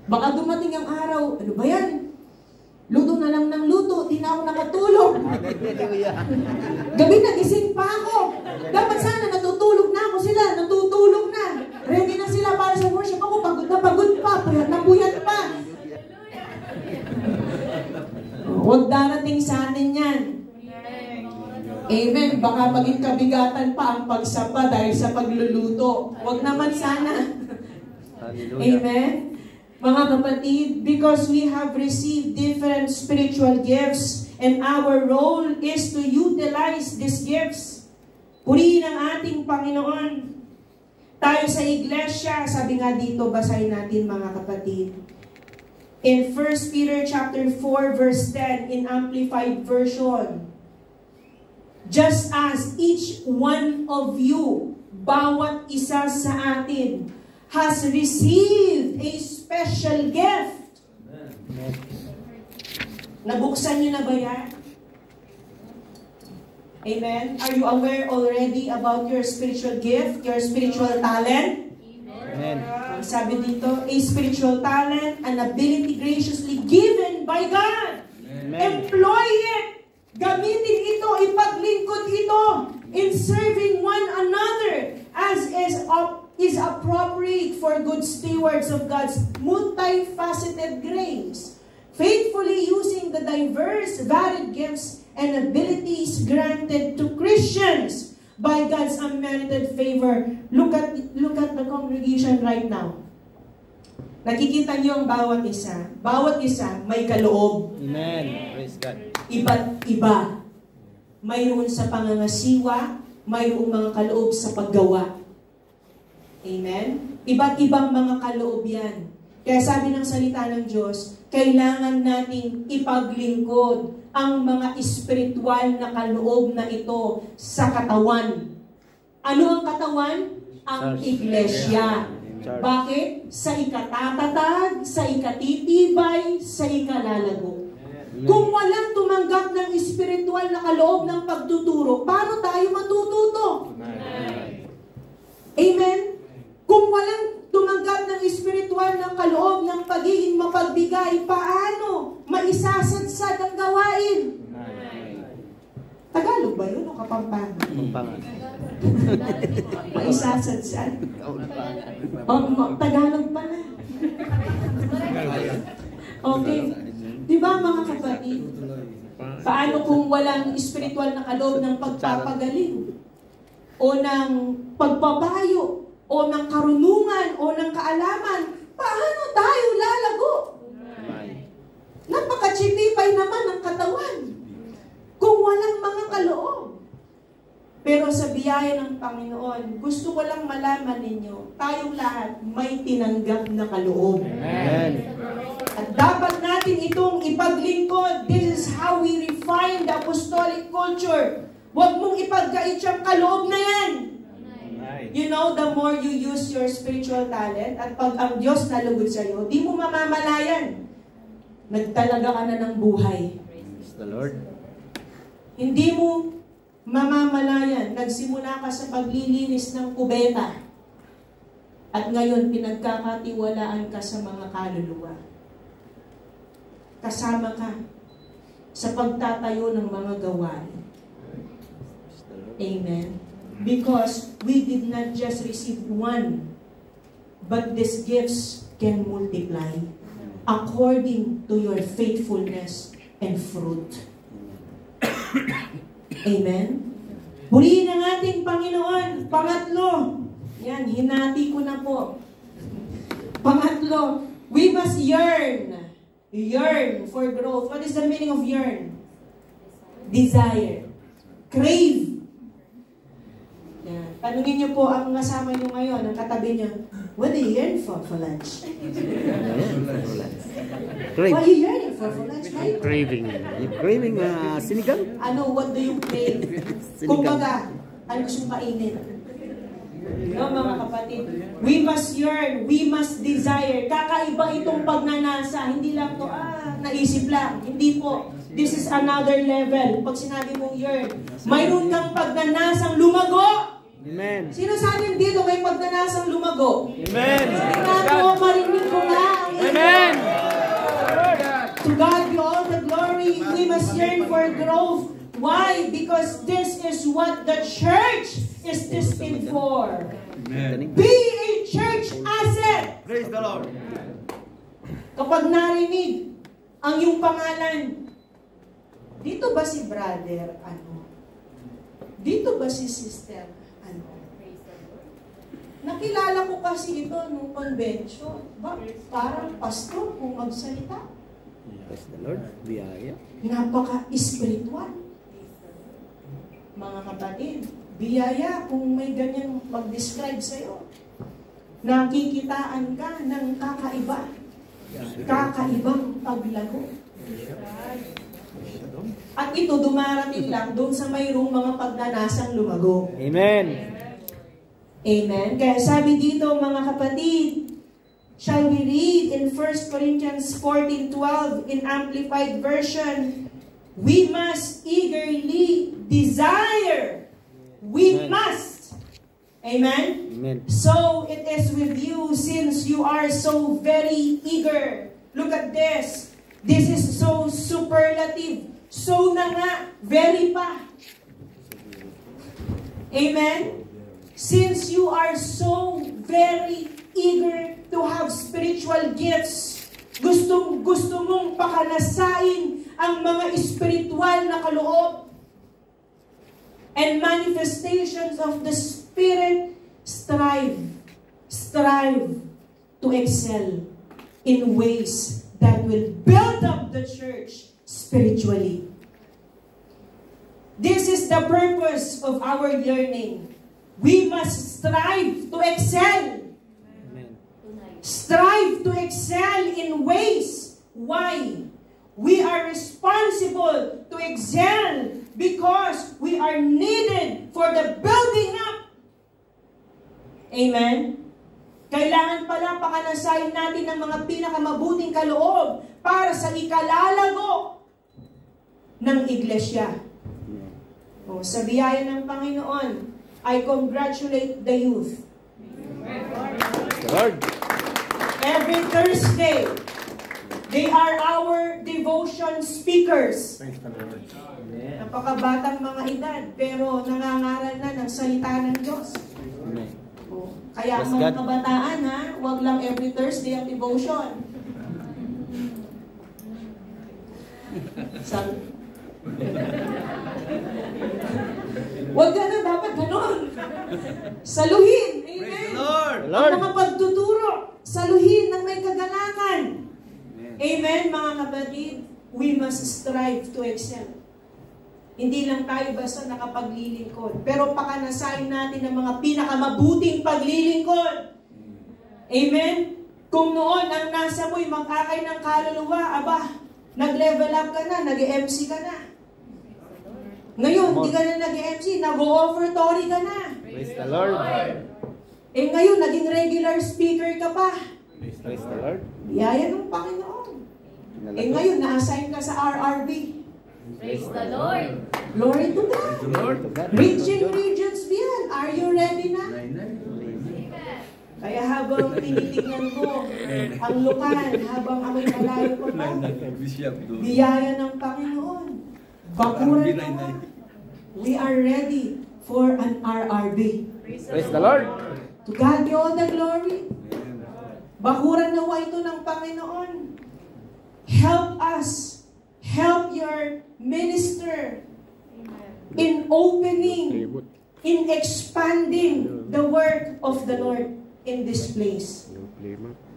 Baka dumating ang araw, ano ba yan? Luto na lang ng luto, di na ako nakatulog. Hallelujah. Gabi nagising pa ako. Dapat sana natutulog na ako sila, natutulog na. Ready na sila para sa worship. Ako pagod pa, puyat na puyat pa. Huwag darating sa atin yan. Amen. Baka maging kabigatan pa ang pagsapa dahil sa pagluluto. Huwag naman sana. Hallelujah. Amen. Mga kapatid, because we have received different spiritual gifts and our role is to utilize these gifts. Purihin ang ating Panginoon. Tayo sa iglesia, sabi nga dito, basahin natin mga kapatid. In 1 Peter chapter 4 verse 10 in Amplified Version, just as each one of you, bawat isa sa atin, has received a special gift. Amen. Nabuksan niyo na ba yan? Amen? Are you aware already about your spiritual gift, your spiritual talent? Amen. Ang sabi dito, a spiritual talent, an ability graciously given by God. Amen. Employ it. Gamitin ito, ipaglingkod ito in serving one another as is appropriate for good stewards of God's multifaceted grace, faithfully using the diverse, varied gifts and abilities granted to Christians by God's unmerited favor. Look at the congregation right now. Nakikita niyo ang bawat isa. Bawat isa may kaloob. Amen. Praise God. Iba't iba. Mayroon sa pangangasiwa, mayroong mga kaloob sa paggawa. Amen? Iba't ibang mga kaloob yan. Kaya sabi ng salita ng Diyos, kailangan nating ipaglingkod ang mga espiritual na kaloob na ito sa katawan. Ano ang katawan? Ang iglesia. Bakit? Sa ikatatatag, sa ikatitibay, sa ikalalago. Kung walang tumanggap ng espiritual na kaloob ng pagtuturo, paano tayo matututo? Amen? Kung walang tumanggap ng espiritual na kaloob ng pagiging mapagbigay, paano maisasadsad ang gawain? Tagalog ba yun o Kapampangan? Kapampangan. Maisasadsad? Tagalog pala. Okay. Di ba mga kapatid? Paano kung walang espiritual na kaloob ng pagpapagaling? o ng pagpapayo, o ng karunungan, o ng kaalaman, paano tayo lalago? Napakachitipay naman ng katawan kung walang mga kaloob. Pero sa biyaya ng Panginoon, gusto ko lang malaman ninyo, tayong lahat may tinanggap na kaloob. Amen. At dapat natin itong ipaglingkod. This is how we refine the apostolic culture. Huwag mong ipagkait siyang kaloob na yan. You know, the more you use your spiritual talent, at pag ang Diyos nalugod sa iyo, di mo mamamalayan. Nagtalaga ka na ng buhay. Praise the Lord. Hindi mo mamamalayan. Nagsimula ka sa paglilinis ng kubeta. At ngayon, pinagkakatiwalaan ka sa mga kaluluwa. Kasama ka sa pagtatayo ng mga gawain. Amen. Because we did not just receive one, but these gifts can multiply according to your faithfulness and fruit. Amen? Purihin ang ating Panginoon. Pangatlo, yan, hinati ko na po. Pangatlo, we must yearn. Yearn for growth. What is the meaning of yearn? Desire. Crave. Yan. Tanungin niyo po ang kasama niyo ngayon, ang katabi niyo, what do you yearn for lunch? What are you yearning for lunch? Craving. You craving sinigang? Ano, what do you crave? Kumbaga, ano gusto mong kainin? No, mga kapatid, we must yearn, we must desire. Kakaiba itong pagnanasa. Hindi lang to, naisip lang. Hindi po. This is another level. Pag sinabi mong yearn, mayroon kang pagnanasang lumago. Amen. Sino sa atin dito may pagnanasang lumago? Amen. Tingnan marinig ko nga. Amen. To God be all the glory. We must yearn for growth. Why? Because this is what the church is destined for. Amen. Be a church asset. Praise the Lord. Kapag narinig ang iyong pangalan, dito ba si brother? Ano? Dito ba si sister? Ano? Nakilala ko kasi ito nung convention. Parang pastor kung magsalita. Praise the Lord. Biyaya. Napaka-spiritual. Mga kapatid, biyaya kung may ganyan mag-describe sa'yo. Nakikitaan ka ng kakaiba. Kakaibang paglago. At ito dumarating lang doon sa mayroong mga pagnanasang lumago. Amen. Amen. Kaya sabi dito mga kapatid, shall we read in 1 Corinthians 14:12 in Amplified Version, we must eagerly desire. We must. Amen? Amen. So it is with you since you are so very eager. Look at this. This is so superlative. So na nga, very pa. Amen? Since you are so very eager to have spiritual gifts, gusto mong pakanasain ang mga espiritual na kaloob and manifestations of the Spirit, strive to excel in ways that will build up the church spiritually. This is the purpose of our yearning. We must strive to excel. Amen. Strive to excel in ways. Why? We are responsible to excel because we are needed for the building up. Amen? Kailangan pala pakanasayin natin ng mga pinakamabuting kaloob para sa ikalalago ng iglesia. O, sa biyaya ng Panginoon, I congratulate the youth. Lord. Every Thursday, they are our devotion speakers. Napakabatang mga edad, pero nangangaral na ng salita ng Diyos. Amen. O, kaya Yes, mga God. kabataan, wag lang every Thursday ang devotion. Huwag ka na, dapat ganon. Saluhin. Praise the Amen. Lord. Lord. Ang mga pagtuturo, saluhin ng may kagalangan. Amen. Amen, mga kapatid. We must strive to excel. Hindi lang tayo basta nakapaglilingkod, pero pakanasahin natin ang mga pinakamabuting paglilingkod. Amen? Kung noon ang nasa mo'y magkakay ng kaluluwa, aba, nag-level up ka na, nag-MC ka na. Ngayon, hindi ka na nag-MC, nag-offertory ka na. Praise the Lord. Eh ngayon, naging regular speaker ka pa. Praise the Lord. Biyaya ng Panginoon. Eh ngayon, na-assign ka sa RRB. Praise the Lord. Glory to God. Praise the Lord. Reaching regions beyond. Are you ready na? Amen. Kaya habang tinitignan ko ang lukan, habang ako'y malayo ko pa, Bishop doon. biyaya ng Panginoon. Bakuran naman. We are ready for an RRB. Praise the Lord. To God be all the glory. Bakuran nawa ito ng Panginoon. Help us. Help your minister in opening, in expanding the work of the Lord in this place.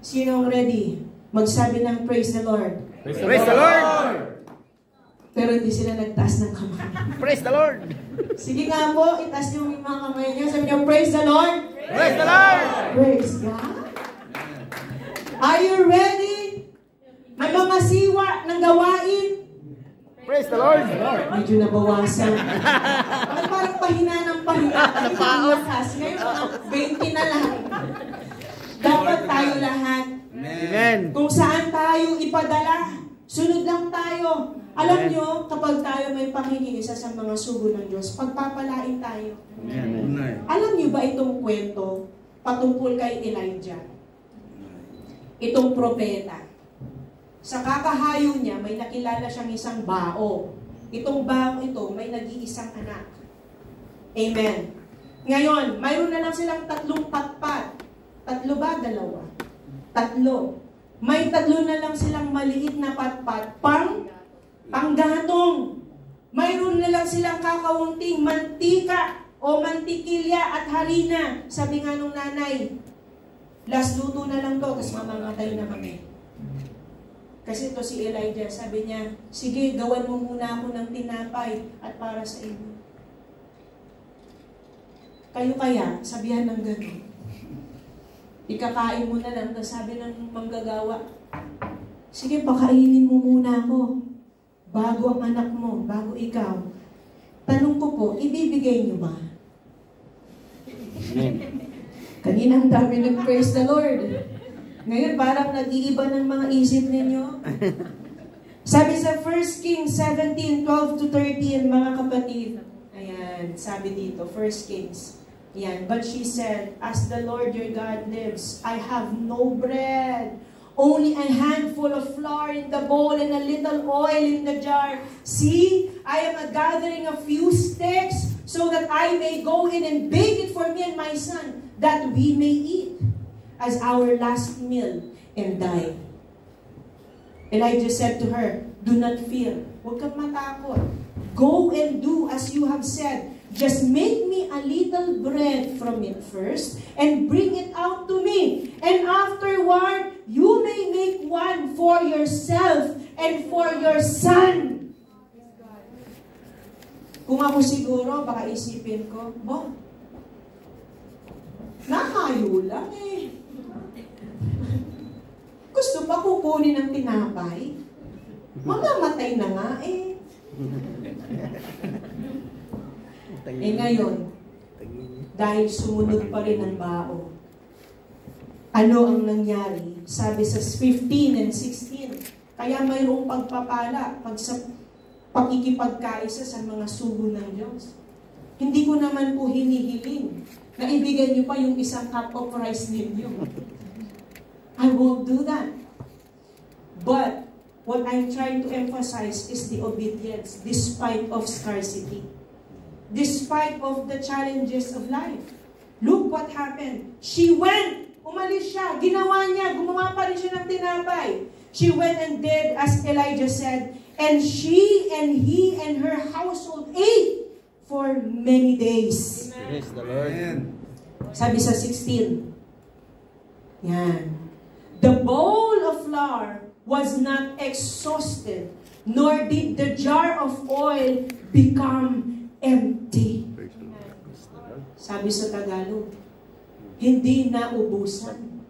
Sinong ready? Magsabi ng praise the Lord. Praise the Lord. Pero hindi sila nagtaas ng kamay. Praise the Lord. Sige nga po, itaas niyo yung mga kamay niyo. Sabi niyo, praise the Lord. Praise the Lord. Praise God. Are you ready? May mga siwa ng gawain. Praise the Lord. Medyo nabawasan. Ay, parang pahina ng pahina. Napaos. Ngayon, 20 na lang. Dapat tayo lahat. Amen. Kung saan tayo ipadala, sunod lang tayo. Alam nyo, kapag tayo may pakikiisa sa mga sugo ng Diyos, pagpapalain tayo. Amen. Alam nyo ba itong kwento patungkol kay Elijah? Itong propeta. Sa kakahayo niya, may nakilala siyang isang bao. Itong bao ito, may nag-iisang anak. Amen. Ngayon, mayroon na lang silang 3 patpat. 3 ba? 2? 3. May 3 na lang silang maliit na patpat. Panggatong. Mayroon na lang silang kakaunting mantika o mantikilya at harina. Sabi nga nung nanay, last luto na lang to, tapos mamamatay na kami. Kasi ito si Elijah, sabi niya, sige, gawan mo muna ako ng tinapay at para sa inyo. Kayo kaya, sabihan ng gano'n. Ikakain mo na lang, sabi ng manggagawa, sige, pakainin mo muna ako. Bago ang anak mo, bago ikaw. Tanong ko po, ibibigay niyo ba? Kanina ang dami nag-praise the Lord. Ngayon, parang nag-iiba ng mga isip ninyo. Sabi sa 1 Kings 17:12-13, mga kapatid, ayan, sabi dito, 1 Kings, ayan, but she said, as the Lord your God lives, I have no bread, only a handful of flour in the bowl and a little oil in the jar. See, I am gathering a few sticks so that I may go in and bake it for me and my son, that we may eat as our last meal and die. Elijah said to her, do not fear. Huwag kang matakot. Go and do as you have said. Just make me a little bread from it first and bring it out to me. And afterward, you may make one for yourself and for your son. Kung ako siguro, baka isipin ko, nahayo lang eh. Gusto pa kukunin ng tinapay? Mamamatay na nga eh. Eh ngayon, dahil sumunod pa rin ang bao, ano ang nangyari? Sabi sa 15 and 16, kaya mayroong pagpapala pag sa pakikipagkaisa sa mga sugo ng Diyos. Hindi ko naman po hinihiling na ibigay niyo pa yung isang cup of rice ninyo. I won't do that. But what I'm trying to emphasize is the obedience despite of scarcity. Despite of the challenges of life. Look what happened. She went. Umalis siya. Ginawa niya. Gumawa pa rin siya ng tinapay. She went and did as Elijah said. And she and he and her household ate for many days. Praise the Lord. Sabi sa 16. Yan. The bowl of flour was not exhausted, nor did the jar of oil become empty. Sabi sa Tagalog, hindi naubusan.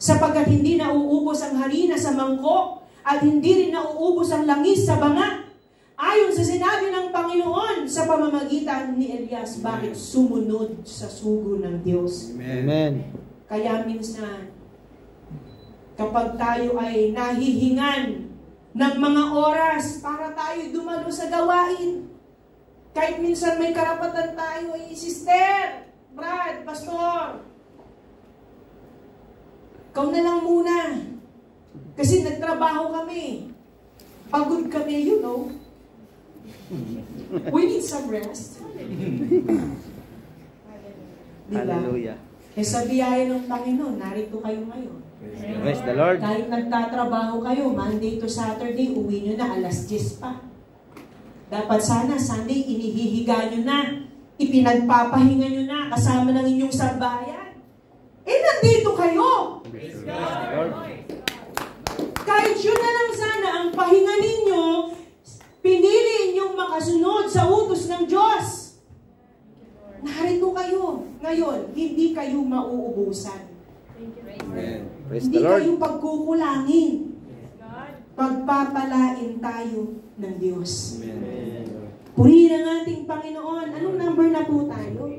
Sapagkat hindi nauubos ang harina sa mangkok at hindi rin nauubos ang langis sa banga. Ayon sa sinabi ng Panginoon sa pamamagitan ni Elias, bakit sumunod sa sugo ng Diyos? Amen. Kaya minsan, kapag tayo ay nahihingan ng mga oras para tayo dumalo sa gawain, kahit minsan may karapatan tayo, sister, Brad, pastor, ikaw na lang muna. Kasi nagtrabaho kami. Pagod kami, you know. We need some rest. Diba? Hallelujah. Sa biyaya ng Panginoon, narito kayo ngayon. Praise the Lord. Kahit nagtatrabaho kayo, Monday to Saturday, uwi nyo na alas 10 pa. Dapat sana, Sunday, inihihiga nyo na. Ipinagpapahinga nyo na kasama ng inyong sambayan. Nandito kayo. Praise the Lord. Kahit yun na lang sana ang pahinga ninyo, pinili inyong makasunod sa utos ng Diyos. Narito kayo. Ngayon, hindi kayo mauubusan. Praise Hindi the Lord. kayo pagkukulangin. Pagpapalain tayo ng Diyos. Purihin ang ating Panginoon. Anong number na po tayo?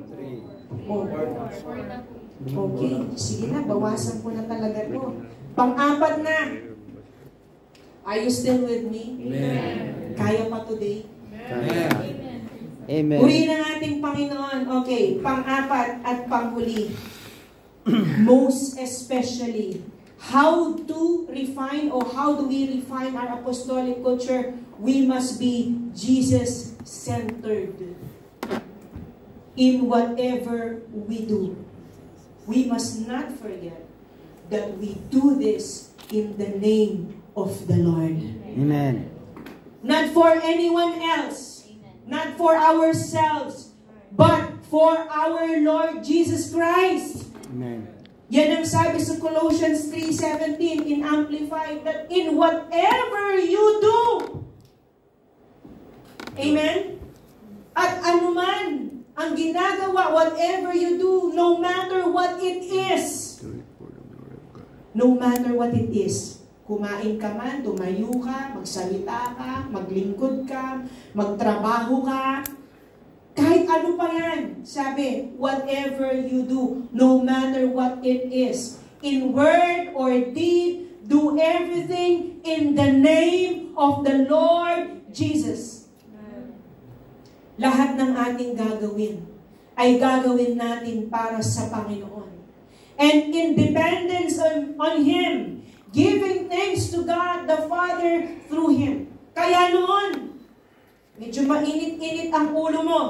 Okay. Sige na, bawasan ko na talaga to. Pang-apat na. Are you still with me? Amen. Kaya pa today? Amen. Purihin ang ating Panginoon. Okay, pang-apat at panghuli. Most especially, how to refine or how do we refine our apostolic culture? We must be Jesus-centered in whatever we do. We must not forget that we do this in the name of the Lord. Amen. Not for anyone else, not for ourselves, but for our Lord Jesus Christ. Amen. Yan ang sabi sa Colossians 3:17 in Amplified, that in whatever you do, amen? At anuman ang ginagawa, whatever you do, no matter what it is, no matter what it is, kumain ka man, tumayo ka, magsalita ka, maglingkod ka, magtrabaho ka, kahit ano pa yan, sabi, whatever you do, no matter what it is, in word or deed, do everything in the name of the Lord Jesus. Lahat ng ating gagawin ay gagawin natin para sa Panginoon. And in dependence on Him, giving thanks to God the Father through Him. Kaya noon, medyo mainit-init ang ulo mo.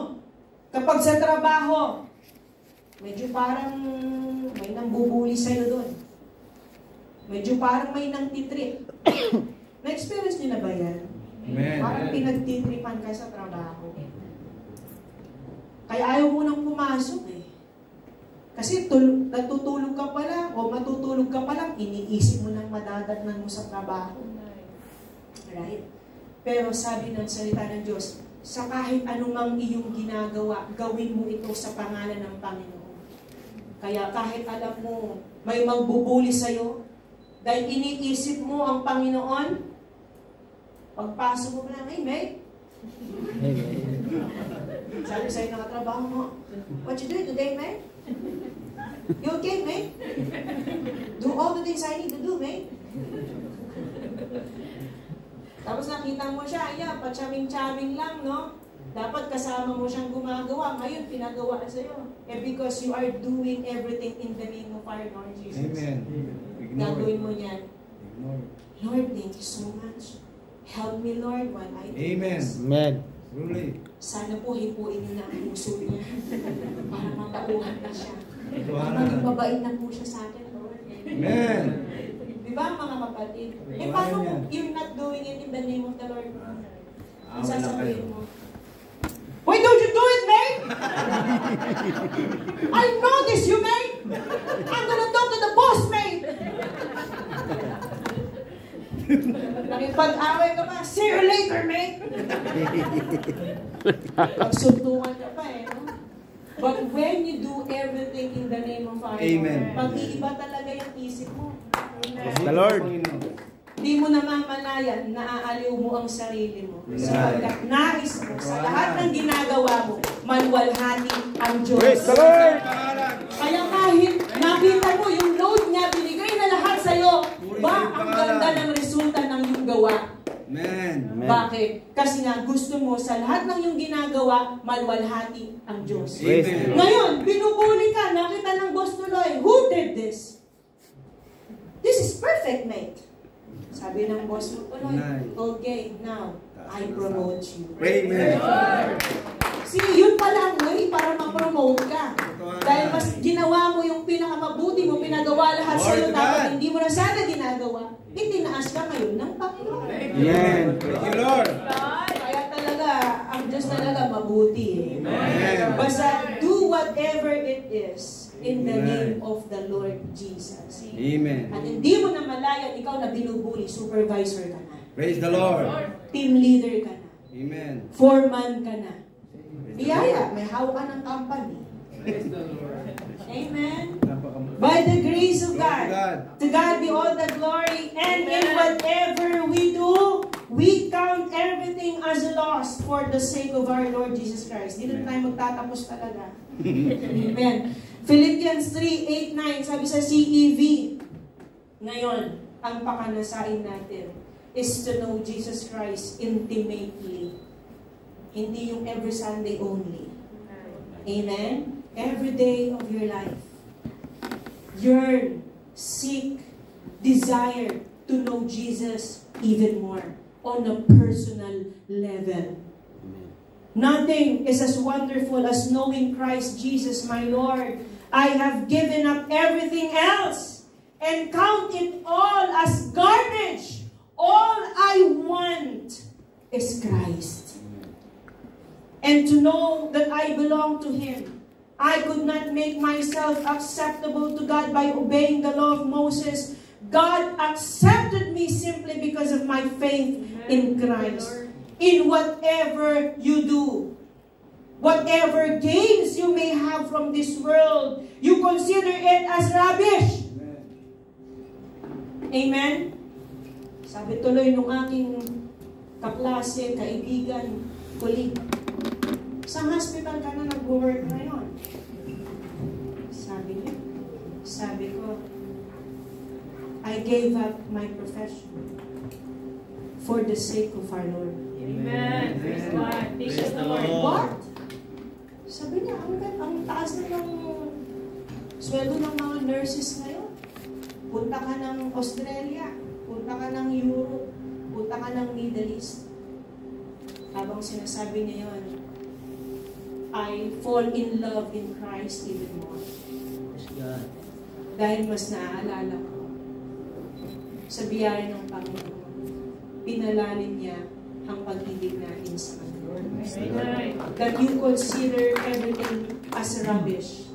Kapag sa trabaho, medyo parang may nambubuli sa'yo doon. Medyo parang may nang titrip. Na-experience niyo na ba yan? Amen. Parang pinagtitripan ka sa trabaho. Kaya ayaw mo nang pumasok eh. Kasi natutulog ka pa lang o matutulog ka pa lang, iniisip mo nang madadatnan mo sa trabaho. Right? Pero sabi ng salita ng Diyos, sa kahit anumang iyong ginagawa, gawin mo ito sa pangalan ng Panginoon. Kaya kahit alam mo, may magbubuli sa'yo, dahil iniisip mo ang Panginoon, pagpasok mo lang, hey mate, sabi sa'yo nakatrabaho mo, what you doing today, mate? You okay, mate? Do all the things I need to do, mate. Tapos nakita mo siya, pachaming-chaming lang, no? Dapat kasama mo siyang gumagawa. Ngayon, pinagawa sa'yo. Because you are doing everything in the name of our Lord Jesus. Amen. Gagawin mo yan. Lord, thank you so much. Help me, Lord, while I do Amen. this. Amen. Really. Sana po hipuin niyo na ang puso niya para matauhan na siya. Tuhan Maging mabait na po siya sa akin, Lord. Amen. Di ba, mga kapatid. Eh, paano kung you're not doing it in the name of the Lord? Ang sasabihin mo? Why don't you do it, mate? I notice you, mate. I'm gonna talk to the boss, mate. Nakipag-away ka pa. See you later, mate. Pagsuntukan ka pa eh, no? But when you do everything in the name of our Amen. Lord, mag-iiba talaga yung isip mo. Praise the Lord. Di mo namamalayan, naaaliw mo ang sarili mo. Sapagkat nais mo sa lahat ng ginagawa mo, maluwalhati ang Diyos. Praise the Lord. Kaya kahit nakita mo yung load niya, binigay na lahat sa'yo, ba ang ganda ng resulta ng iyong gawa? Amen. Bakit? Kasi nga gusto mo sa lahat ng iyong ginagawa, maluwalhati ang Diyos. Praise Amen. the Lord. Ngayon, binubuli ka, nakita ng boss tuloy, who did this? This is perfect, mate. Sabi ng boss mo tuloy, okay, now, I promote you. Amen. See, yun pala ang way para ma-promote ka. Dahil mas ginawa mo yung pinakamabuti mo, pinagawa lahat Lord sa'yo, God. dapat hindi mo na sana ginagawa, itinaas ka ngayon ng Panginoon. Amen. Thank you, Lord. Kaya talaga, ang Diyos talaga mabuti. Amen. Basta do whatever it is in the Amen. name of the Lord Jesus. Amen. At hindi mo na malayan, ikaw na binubuli, supervisor ka na. Praise the Lord. Team leader ka na. Amen. Foreman ka na. Iyaya, may hawak ng company. Amen. By the grace of God, to God be all the glory, and in whatever we do, we count everything as a loss for the sake of our Lord Jesus Christ. Dito na tayo magtatapos talaga. Amen. Philippians 3:8-9, sabi sa CEV, ngayon, ang pakanasain natin is to know Jesus Christ intimately. Hindi yung every Sunday only. Amen? Every day of your life. Yearn, seek, desire to know Jesus even more on a personal level. Nothing is as wonderful as knowing Christ Jesus, my Lord. I have given up everything else and count it all as garbage. All I want is Christ. And to know that I belong to Him. I could not make myself acceptable to God by obeying the law of Moses. God accepted me simply because of my faith in Christ. In whatever you do, whatever gains you may have from this world, you consider it as rubbish. Amen? Sabi tuloy nung aking kaklase, kaibigan, colleague, sa hospital ka na nag-work ngayon. Sabi niya, sabi ko, I gave up my profession for the sake of our Lord. Amen. Praise God. Praise the Lord. What? Sabi niya, ang taas na ng sweldo ng mga nurses ngayon. Punta ka ng Australia, punta ka ng Europe, punta ka ng Middle East. Habang sinasabi niya yun, I fall in love in Christ even more. Dahil mas naaalala ko sa biyaya ng Panginoon, pinalalim niya ang pag-ibig natin sa Kanya. That you consider everything as rubbish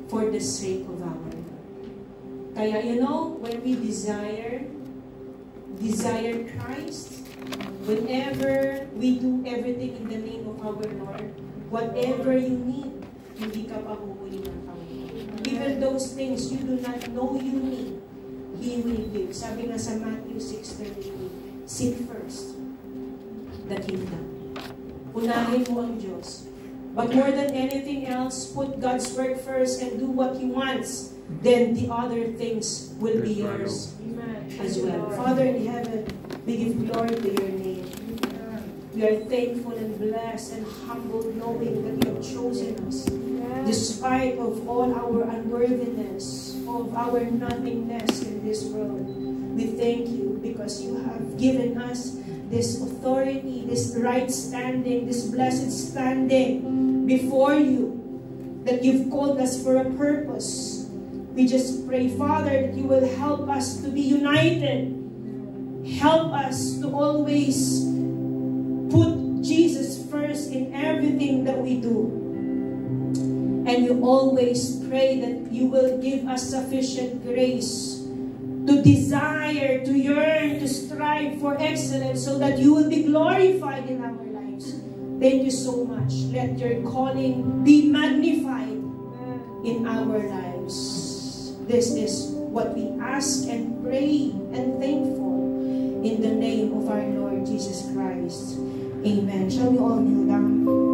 for the sake of our Lord. Kaya, you know, when we desire Christ, whenever we do everything in the name of our Lord, whatever you need, hindi ka pa huhuli ng Panginoon. Even those things you do not know you need, He will give. Sabi nga sa Matthew 6:33, seek first the kingdom. Unahin mo ang Diyos. But more than anything else, put God's work first and do what He wants. Then the other things will be yours as well. Father in heaven, we give glory to your name. We are thankful and blessed and humbled knowing that you have chosen us. Despite of all our unworthiness, of our nothingness in this world, we thank you because you have given us this authority, this right standing, this blessed standing before you, that you've called us for a purpose. We just pray, Father, that you will help us to be united. Help us to always put Jesus first in everything that we do. And you always pray that you will give us sufficient grace to desire, to yearn, to strive for excellence so that you will be glorified in our lives. Thank you so much. Let your calling be magnified in our lives. This is what we ask and pray and thankful in the name of our Lord Jesus Christ. Amen. Shall we all kneel down?